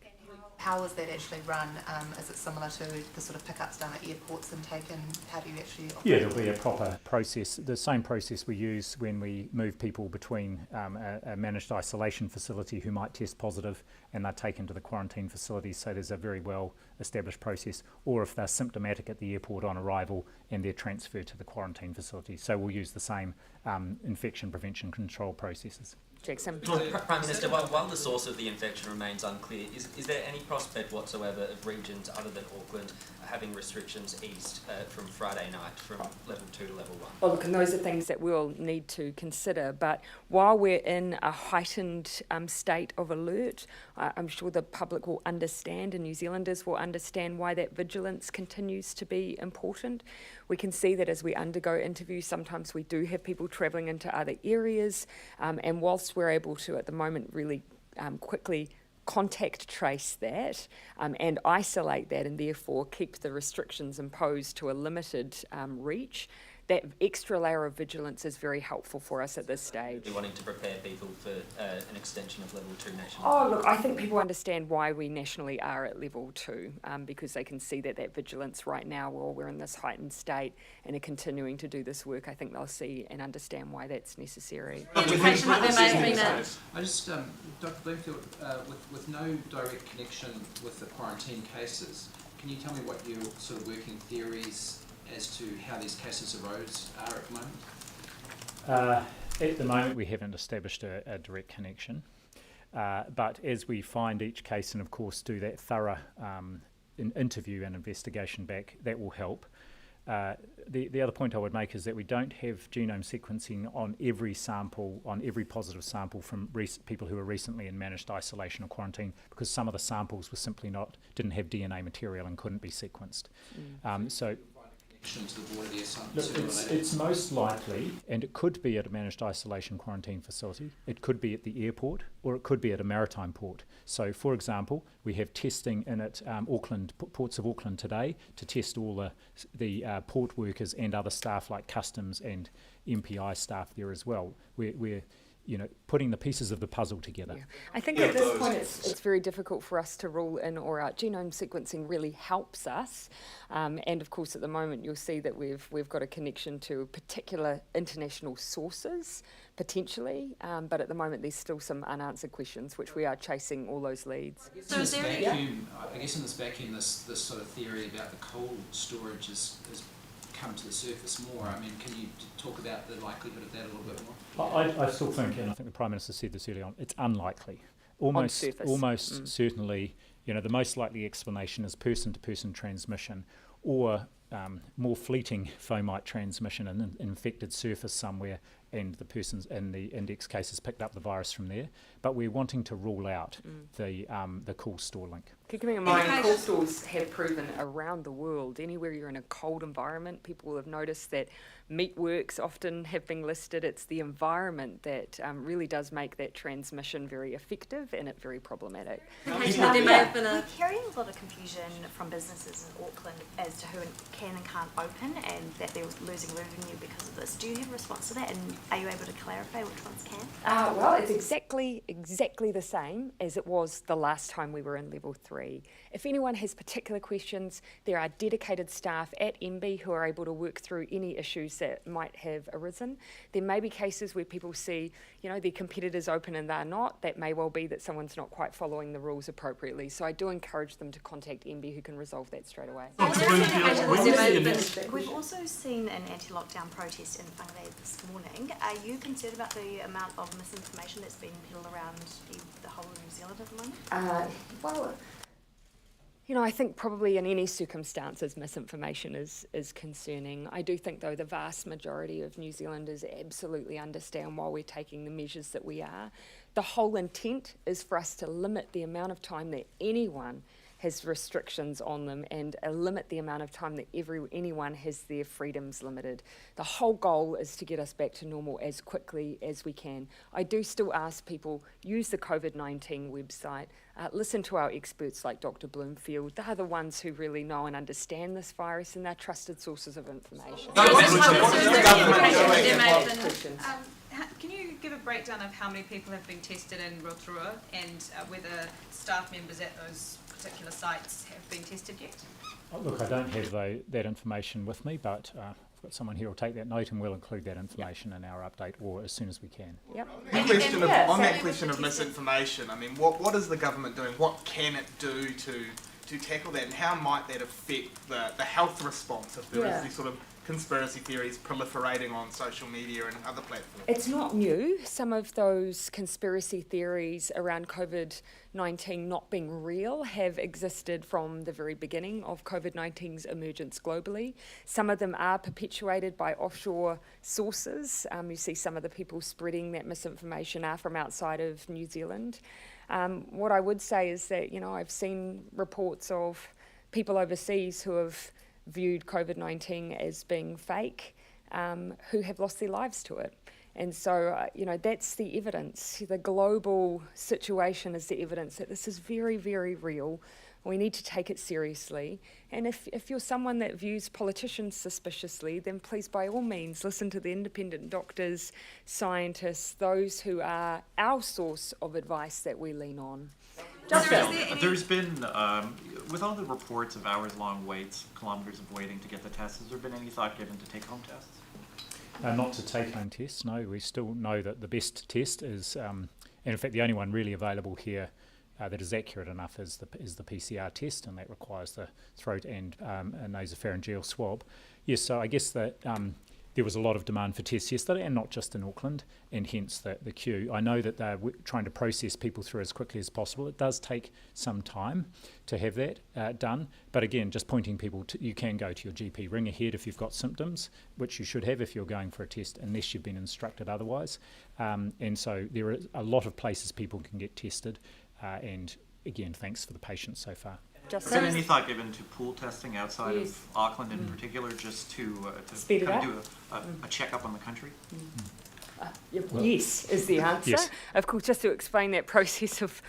How is that actually run? Is it similar to the sort of pickups done at airports and taken? How do you actually operate? Yeah, there'll be a proper process, the same process we use when we move people between a managed isolation facility who might test positive and they're taken to the quarantine facility. So there's a very well established process, or if they're symptomatic at the airport on arrival and they're transferred to the quarantine facility. So we'll use the same infection prevention control processes. Jackson. Prime Minister, while the source of the infection remains unclear, is there any prospect whatsoever of regions other than Auckland having restrictions eased from Friday night from level 2 to level 1? Well, look, and those are things that we'll need to consider. But while we're in a heightened state of alert, I'm sure the public will understand and New Zealanders will understand why that vigilance continues to be important. We can see that as we undergo interviews, sometimes we do have people travelling into other areas, and whilst we're able to, at the moment, really quickly contact trace that and isolate that and therefore keep the restrictions imposed to a limited reach, that extra layer of vigilance is very helpful for us at this stage. You're wanting to prepare people for an extension of level 2 nationally? Oh, look, I think people understand why we nationally are at level 2 because they can see that vigilance right now while we're in this heightened state and are continuing to do this work. I think they'll see and understand why that's necessary. I just, Dr. Bloomfield, with no direct connection with the quarantine cases, can you tell me what your sort of working theories as to how these cases arose are at the moment? At the moment, we haven't established a direct connection, but as we find each case and, of course, do that thorough interview and investigation back, that will help. The other point I would make is that we don't have genome sequencing on every sample, on every positive sample from people who were recently in managed isolation or quarantine, because some of the samples were simply didn't have DNA material and couldn't be sequenced. So to the border there? Look, it's most likely, and it could be at a managed isolation quarantine facility, it could be at the airport, or it could be at a maritime port. So, for example, we have testing in at ports of Auckland today to test all the port workers and other staff like customs and MPI staff there as well. We're putting the pieces of the puzzle together. Yeah. I think at this point it's very difficult for us to rule in or out. Genome sequencing really helps us, and of course at the moment you'll see that we've got a connection to particular international sources, potentially, but at the moment there's still some unanswered questions which we are chasing all those leads. So is there I guess in this vacuum, this sort of theory about the cold storage is come to the surface more. I mean, can you talk about the likelihood of that a little bit more? I still think, and I think the Prime Minister said this early on, it's unlikely. Almost certainly, the most likely explanation is person-to-person transmission, or more fleeting fomite transmission in an infected surface somewhere, and the persons in the index cases picked up the virus from there. But we're wanting to rule out the cool store link. Keeping in mind, cold stores have proven around the world, anywhere you're in a cold environment, people will have noticed that meatworks often have been listed. It's the environment that really does make that transmission very effective and it very problematic. We're hearing a lot of confusion from businesses in Auckland as to who can and can't open, and that they're losing revenue because of this. Do you have a response to that, and are you able to clarify which ones can? Well, it's exactly the same as it was the last time we were in level 3. If anyone has particular questions, there are dedicated staff at MB who are able to work through any issues that might have arisen. There may be cases where people see, their competitors open and they're not. That may well be that someone's not quite following the rules appropriately. So I do encourage them to contact MB who can resolve that straight away. We've also seen an anti-lockdown protest in Whangarei this morning. Are you concerned about the amount of misinformation that's been peddled around the whole of New Zealand at the moment? I think probably in any circumstances misinformation is concerning. I do think, though, the vast majority of New Zealanders absolutely understand why we're taking the measures that we are. The whole intent is for us to limit the amount of time that anyone has restrictions on them and limit the amount of time that anyone has their freedoms limited. The whole goal is to get us back to normal as quickly as we can. I do still ask people, use the COVID-19 website, listen to our experts like Dr. Bloomfield. They're the ones who really know and understand this virus, and they're trusted sources of information. Can you give a breakdown of how many people have been tested in Rotorua, and whether staff members at those particular sites have been tested yet? Look, I don't have that information with me, but I've got someone here who'll take that note, and we'll include that information in our update, or as soon as we can. Yep. On that question of misinformation, I mean, what is the government doing? What can it do to tackle that, and how might that affect the health response if there is these sort of conspiracy theories proliferating on social media and other platforms? It's not new. Some of those conspiracy theories around COVID-19 not being real have existed from the very beginning of COVID-19's emergence globally. Some of them are perpetuated by offshore sources. You see some of the people spreading that misinformation are from outside of New Zealand. What I would say is that, I've seen reports of people overseas who have viewed COVID-19 as being fake, who have lost their lives to it. And so, that's the evidence. The global situation is the evidence that this is very, very real. We need to take it seriously. And if you're someone that views politicians suspiciously, then please, by all means, listen to the independent doctors, scientists, those who are our source of advice that we lean on. There's been, with all the reports of hours-long waits, kilometres of waiting to get the tests, has there been any thought given to take-home tests? Not to take-home tests, no. We still know that the best test is, and in fact the only one really available here that is accurate enough is the PCR test, and that requires the throat and a nasopharyngeal swab. Yes, so I guess that there was a lot of demand for tests yesterday, and not just in Auckland, and hence the queue. I know that they're trying to process people through as quickly as possible. It does take some time to have that done, but again, just pointing people to, you can go to your GP, ring ahead if you've got symptoms, which you should have if you're going for a test, unless you've been instructed otherwise. And so there are a lot of places people can get tested, and again, thanks for the patience so far. Just Has there been any thought given to pool testing outside of Auckland in particular, just to Speed it kind up? of do a checkup on the country? Yes is the answer. Yes. Of course, just to explain that process of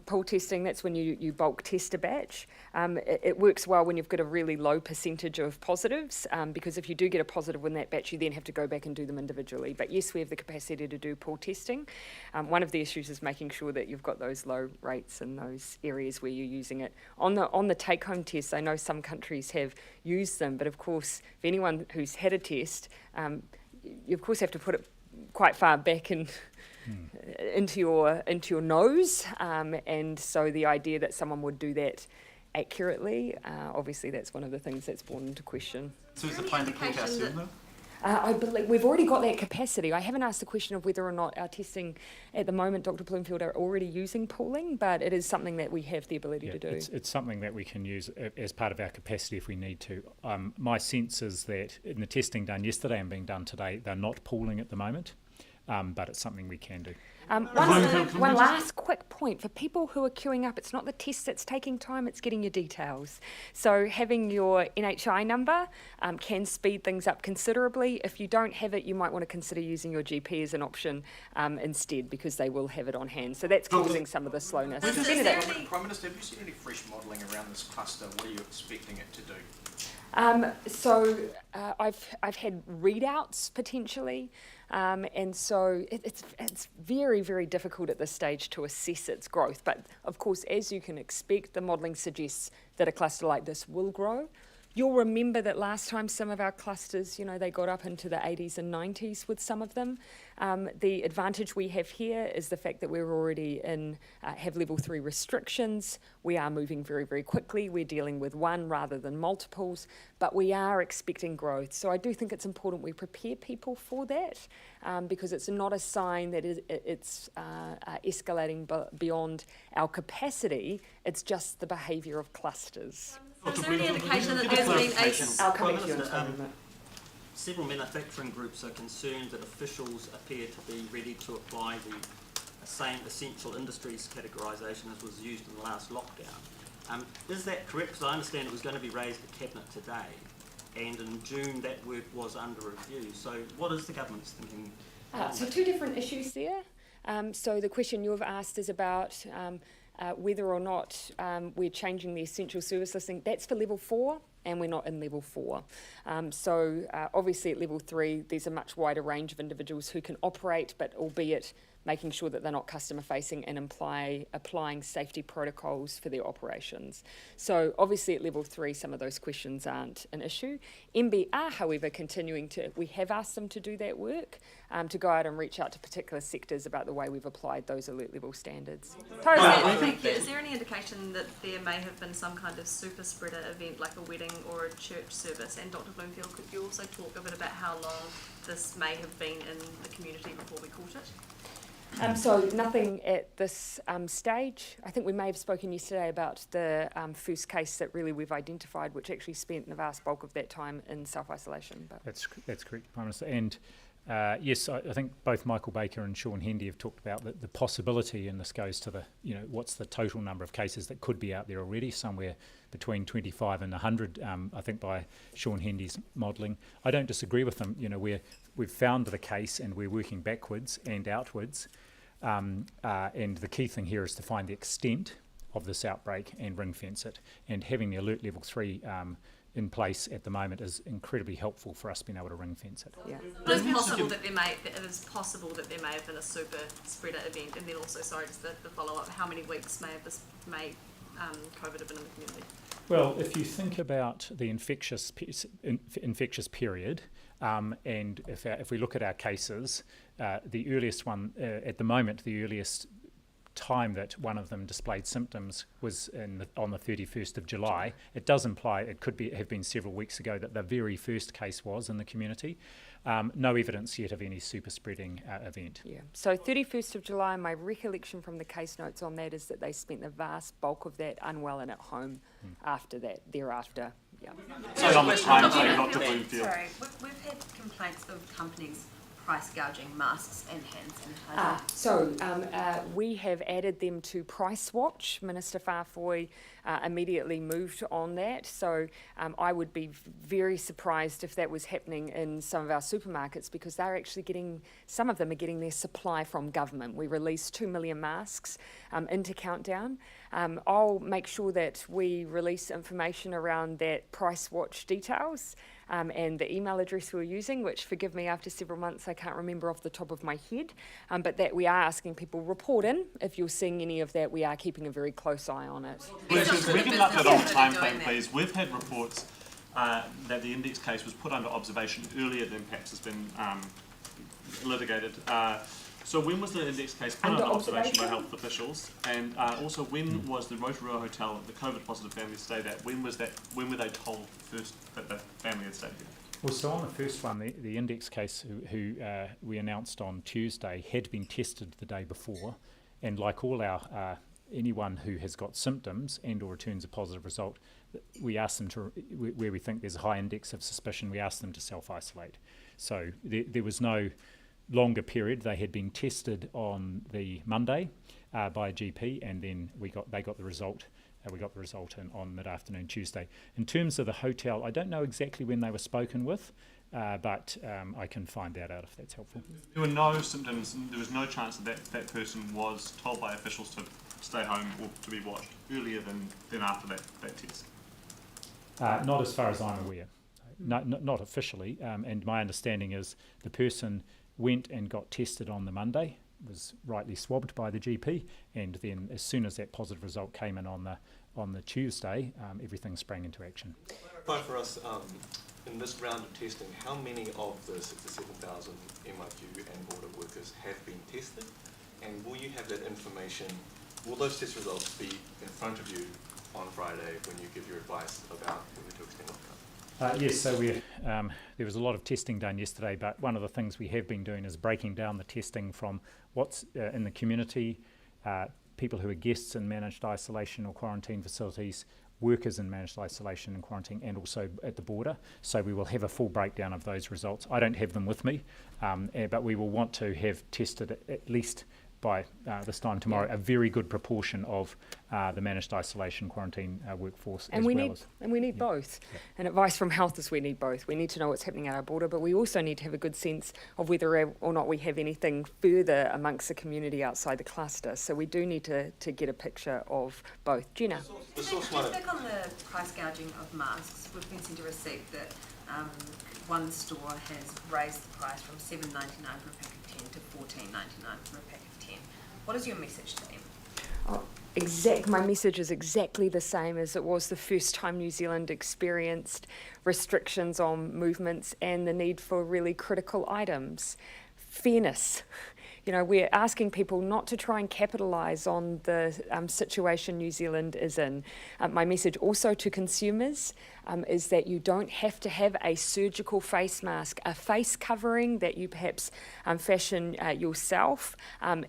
pool testing, that's when you bulk test a batch. It works well when you've got a really low percentage of positives, because if you do get a positive in that batch, you then have to go back and do them individually. But yes, we have the capacity to do pool testing. One of the issues is making sure that you've got those low rates in those areas where you're using it. On the take-home tests, I know some countries have used them, but of course, for anyone who's had a test, you of course have to put it quite far back into your nose, and so the idea that someone would do that accurately, obviously that's one of the things that's borne into question. So is the plan to pool test soon though? I believe we've already got that capacity. I haven't asked the question of whether or not our testing at the moment, Dr. Bloomfield, are already using pooling, but it is something that we have the ability to do. It's something that we can use as part of our capacity if we need to. My sense is that in the testing done yesterday and being done today, they're not pooling at the moment, but it's something we can do. One last quick point for people who are queuing up, it's not the test that's taking time, it's getting your details. So having your NHI number can speed things up considerably. If you don't have it, you might want to consider using your GP as an option instead, because they will have it on hand. So that's causing some of the slowness. Prime Minister, have you seen any fresh modelling around this cluster? What are you expecting it to do? I've had readouts potentially, and so it's very, very difficult at this stage to assess its growth. But of course, as you can expect, the modelling suggests that a cluster like this will grow. You'll remember that last time some of our clusters, they got up into the 80s and 90s with some of them. The advantage we have here is the fact that we're already have level 3 restrictions. We are moving very, very quickly. We're dealing with one rather than multiples, but we are expecting growth. So I do think it's important we prepare people for that, because it's not a sign that it's escalating beyond our capacity. It's just the behaviour of clusters. Is there any indication that there's been I'll come back to you Minister, several manufacturing groups are concerned that officials appear to be ready to apply the same essential industries categorisation as was used in the last lockdown. Is that correct? Because I understand it was going to be raised at Cabinet today, and in June that work was under review. So what is the government's thinking? So two different issues there. So the question you've asked is about whether or not we're changing the essential service listing. That's for level 4, and we're not in level 4. So obviously at level 3, there's a much wider range of individuals who can operate, but albeit making sure that they're not customer facing and applying safety protocols for their operations. So obviously at level 3, some of those questions aren't an issue. MB are, however, we have asked them to do that work, to go out and reach out to particular sectors about the way we've applied those alert level standards. Thank you. Is there any indication that there may have been some kind of super spreader event like a wedding or a church service? And Dr. Bloomfield, could you also talk a bit about how long this may have been in the community before we caught it? So nothing at this stage. I think we may have spoken yesterday about the first case that really we've identified, which actually spent the vast bulk of that time in self-isolation. But That's correct, Prime Minister. And yes, I think both Michael Baker and Sean Hendy have talked about the possibility, and this goes to what's the total number of cases that could be out there already, somewhere between 25 and 100, I think by Sean Hendy's modelling. I don't disagree with them. We've found the case and we're working backwards and outwards. And the key thing here is to find the extent of this outbreak and ring fence it. And having the alert level 3 in place at the moment is incredibly helpful for us being able to ring fence it. Yeah. It is possible that there may have been a super spreader event, and then also, sorry, just the follow up. How many weeks may COVID have been in the community? Well, if you think about the infectious period, and if we look at our cases, the earliest one at the moment, the earliest time that one of them displayed symptoms was on the 31st of July. It does imply it could have been several weeks ago that the very first case was in the community. No evidence yet of any super spreading event. Yeah. So 31st of July, my recollection from the case notes on that is that they spent the vast bulk of that unwell and at home thereafter. Yeah. So on the timetable, Dr. Bloomfield. Sorry, we've had complaints of companies price gouging masks and hand sanitizer? So we have added them to Price Watch. Minister Farfoy immediately moved on that. So I would be very surprised if that was happening in some of our supermarkets, because they're actually some of them are getting their supply from government. We released 2 million masks into Countdown. I'll make sure that we release information around that Price Watch details and the email address we were using, which, forgive me, after several months I can't remember off the top of my head, but that we are asking people report in if you're seeing any of that. We are keeping a very close eye on it. We can update on the time frame, please. We've had reports that the index case was put under observation earlier than perhaps has been litigated. So when was the index case put under observation by health officials? And also, when was the Rotorua hotel the COVID positive family stayed at? When were they told first that the family had stayed there? Well, so on the first one, the index case who we announced on Tuesday had been tested the day before, and like all our anyone who has got symptoms and or returns a positive result, we ask them to, where we think there's a high index of suspicion, we ask them to self-isolate. So there was no longer period. They had been tested on the Monday by a GP, and then they got the result. We got the result on mid-afternoon Tuesday. In terms of the hotel, I don't know exactly when they were spoken with, but I can find that out if that's helpful. There were no symptoms. There was no chance that person was told by officials to stay home or to be watched earlier than after that test. Not as far as I'm aware. No, not officially. And my understanding is the person went and got tested on the Monday, was rightly swabbed by the GP, and then as soon as that positive result came in on the Tuesday, everything sprang into action. Clarify for us, in this round of testing, how many of the 67,000 MIQ and border workers have been tested? And will you have that information, will those test results be in front of you on Friday when you give your advice about whether to extend lockdown? Yes, so there was a lot of testing done yesterday, but one of the things we have been doing is breaking down the testing from what's in the community, people who are guests in managed isolation or quarantine facilities, workers in managed isolation and quarantine, and also at the border. So we will have a full breakdown of those results. I don't have them with me, but we will want to have tested at least by this time tomorrow a very good proportion of the managed isolation quarantine workforce, and we need both. Yeah. And advice from health is we need both. We need to know what's happening at our border, but we also need to have a good sense of whether or not we have anything further amongst the community outside the cluster. So we do need to get a picture of both. Gina. Just back on the price gouging of masks, we've been sent a receipt that one store has raised the price from $7.99 for a pack of 10 to $14.99 for a pack of 10. What is your message to them? My message is exactly the same as it was the first time New Zealand experienced restrictions on movements and the need for really critical items. Fairness. You know, we're asking people not to try and capitalise on the situation New Zealand is in. My message also to consumers is that you don't have to have a surgical face mask. A face covering that you perhaps fashion yourself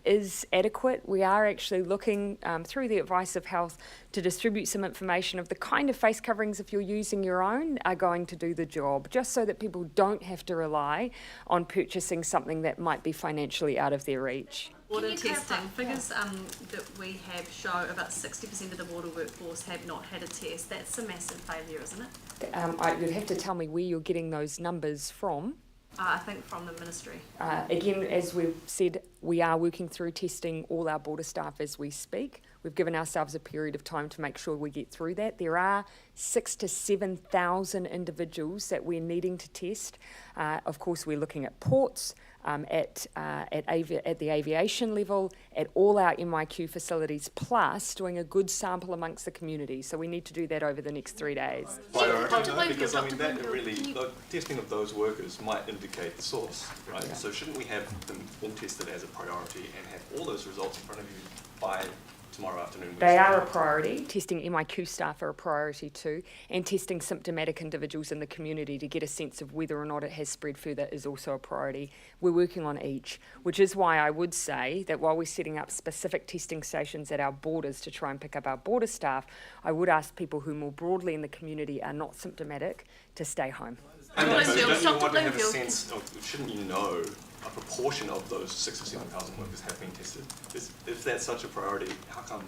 is adequate. We are actually looking through the advice of health to distribute some information of the kind of face coverings, if you're using your own, are going to do the job, just so that people don't have to rely on purchasing something that might be financially out of their reach. Border testing figures that we have show about 60% of the border workforce have not had a test. That's a massive failure, isn't it? You'd have to tell me where you're getting those numbers from. I think from the ministry. Again, as we've said, we are working through testing all our border staff as we speak. We've given ourselves a period of time to make sure we get through that. There are 6,000 to 7,000 individuals that we're needing to test. Of course, we're looking at ports, at the aviation level, at all our MIQ facilities, plus doing a good sample amongst the community. So we need to do that over the next 3 days. Because that really, the testing of those workers might indicate the source, right? Yeah. So shouldn't we have them all tested as a priority and have all those results in front of you by tomorrow afternoon? They are a priority. Testing MIQ staff are a priority too, and testing symptomatic individuals in the community to get a sense of whether or not it has spread further is also a priority. We're working on each, which is why I would say that while we're setting up specific testing stations at our borders to try and pick up our border staff, I would ask people who more broadly in the community are not symptomatic to stay home. And don't you want to have a sense of, shouldn't you know a proportion of those 6,000 or 7,000 workers have been tested? If that's such a priority, how come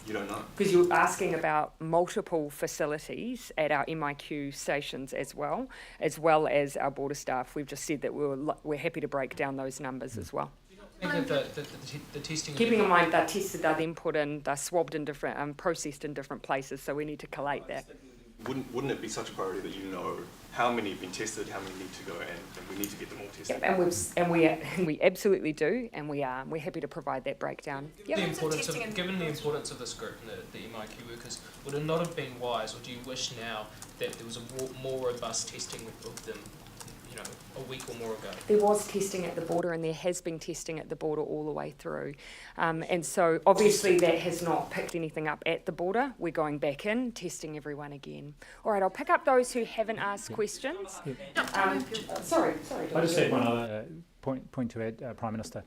you don't know? Because you're asking about multiple facilities at our MIQ stations as well as our border staff. We've just said that we're happy to break down those numbers as well. The testing. Keeping in mind they're tested, they're then put in, they're swabbed in different, processed in different places, so we need to collate that. Wouldn't it be such a priority that you know how many have been tested, how many need to go, and we need to get them all tested? Yep, and we absolutely do, and we're happy to provide that breakdown. Yep. Given the importance of this group and the MIQ workers, would it not have been wise, or do you wish now that there was a more robust testing of them, a week or more ago? There was testing at the border, and there has been testing at the border all the way through. And so obviously that has not picked anything up at the border. We're going back in, testing everyone again. All right, I'll pick up those who haven't asked questions. Sorry. I just had one other point to add, Prime Minister.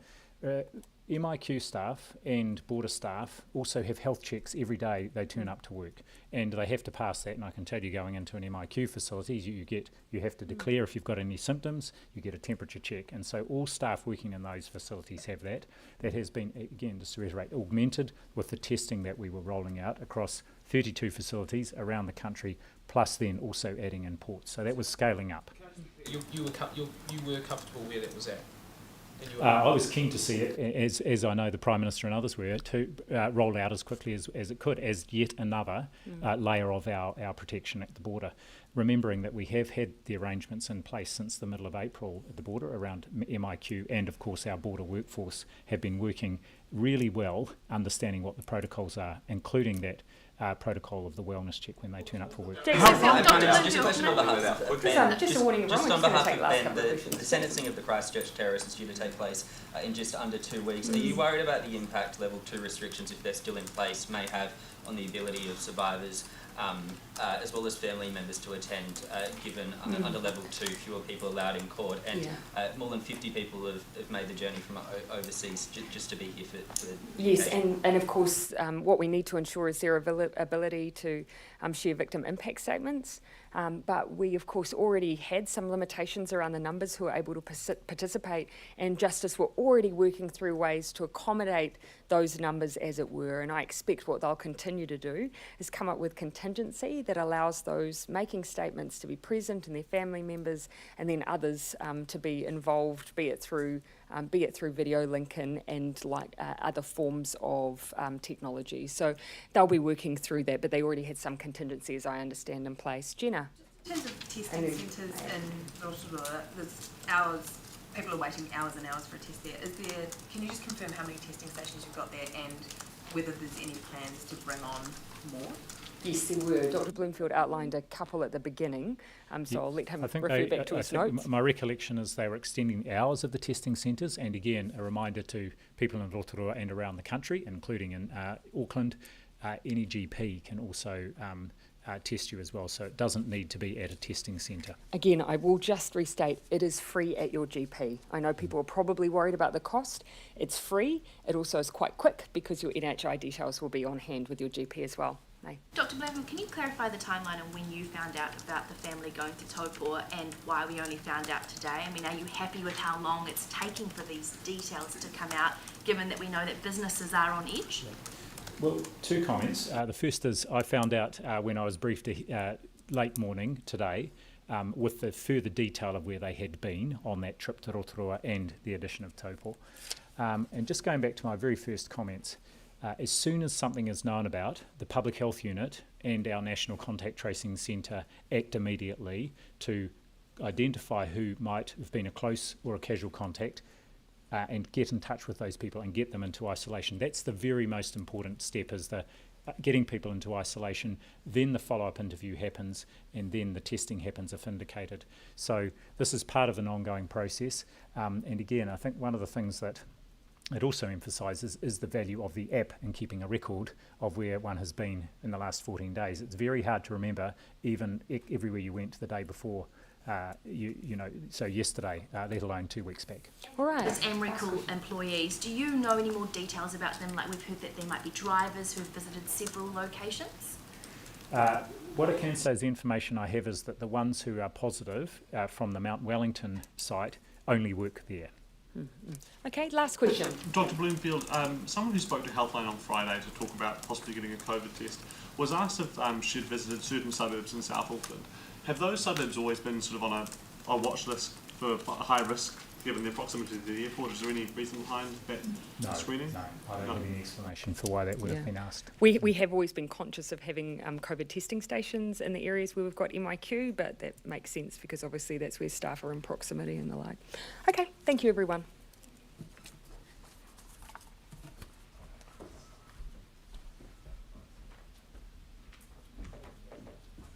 MIQ staff and border staff also have health checks every day they turn up to work, and they have to pass that. And I can tell you, going into an MIQ facility, you have to declare if you've got any symptoms. You get a temperature check, and so all staff working in those facilities have that. That has been, again, just to reiterate, augmented with the testing that we were rolling out across 32 facilities around the country, plus then also adding in ports. So that was scaling up. You were comfortable where that was at? I was keen to see it, as I know the Prime Minister and others were, to roll out as quickly as it could, as yet another layer of our protection at the border. Remembering that we have had the arrangements in place since the middle of April at the border around MIQ, and of course our border workforce have been working really well, understanding what the protocols are, including that protocol of the wellness check when they turn up for work. Just a question on behalf of Ben. Just a warning, just on behalf of Ben, the sentencing of the Christchurch terrorists is due to take place in just under 2 weeks. Are you worried about the impact level 2 restrictions, if they're still in place, may have on the ability of survivors as well as family members to attend, given under level 2 fewer people allowed in court, and more than 50 people have made the journey from overseas just to be here for the Yes, and of course what we need to ensure is their ability to share victim impact statements, but we of course already had some limitations around the numbers who are able to participate, and Justice were already working through ways to accommodate those numbers as it were, and I expect what they'll continue to do is come up with contingency that allows those making statements to be present and their family members, and then others to be involved, be it through video link and like other forms of technology. So they'll be working through that, but they already had some contingency, as I understand, in place. Jenna? In terms of testing centres in Rotorua, there's hours, people are waiting hours and hours for a test there. Can you just confirm how many testing stations you've got there and whether there's any plans to bring on more? Yes, there were. Dr. Bloomfield outlined a couple at the beginning, so I'll let him refer back to his notes. My recollection is they were extending the hours of the testing centres, and again, a reminder to people in Rotorua and around the country, including in Auckland, any GP can also test you as well, so it doesn't need to be at a testing centre. Again, I will just restate, it is free at your GP. I know people are probably worried about the cost. It's free. It also is quite quick because your NHI details will be on hand with your GP as well. Dr. Bloomfield, can you clarify the timeline on when you found out about the family going to Taupo and why we only found out today? I mean, are you happy with how long it's taking for these details to come out, given that we know that businesses are on edge? Well, 2 comments. The first is I found out when I was briefed late morning today with the further detail of where they had been on that trip to Rotorua and the addition of Taupo. And just going back to my very first comments, as soon as something is known about, the Public Health Unit and our National Contact Tracing Centre act immediately to identify who might have been a close or a casual contact and get in touch with those people and get them into isolation. That's the very most important step, is the getting people into isolation, then the follow-up interview happens, and then the testing happens if indicated. So this is part of an ongoing process, and again, I think one of the things that it also emphasises is the value of the app in keeping a record of where one has been in the last 14 days. It's very hard to remember even everywhere you went the day before, so yesterday, let alone 2 weeks back. All right. As AmRecall employees, do you know any more details about them? Like, we've heard that there might be drivers who have visited several locations. What I can say is the information I have is that the ones who are positive from the Mount Wellington site only work there. Okay, last question. Dr. Bloomfield, someone who spoke to Healthline on Friday to talk about possibly getting a COVID test was asked if she'd visited certain suburbs in South Auckland. Have those suburbs always been sort of on a watch list for high risk, given their proximity to the airport? Is there any reason behind that screening? No, I don't have any explanation for why that would have been asked. We have always been conscious of having COVID testing stations in the areas where we've got MIQ, but that makes sense because obviously that's where staff are in proximity and the like. Okay, thank you everyone.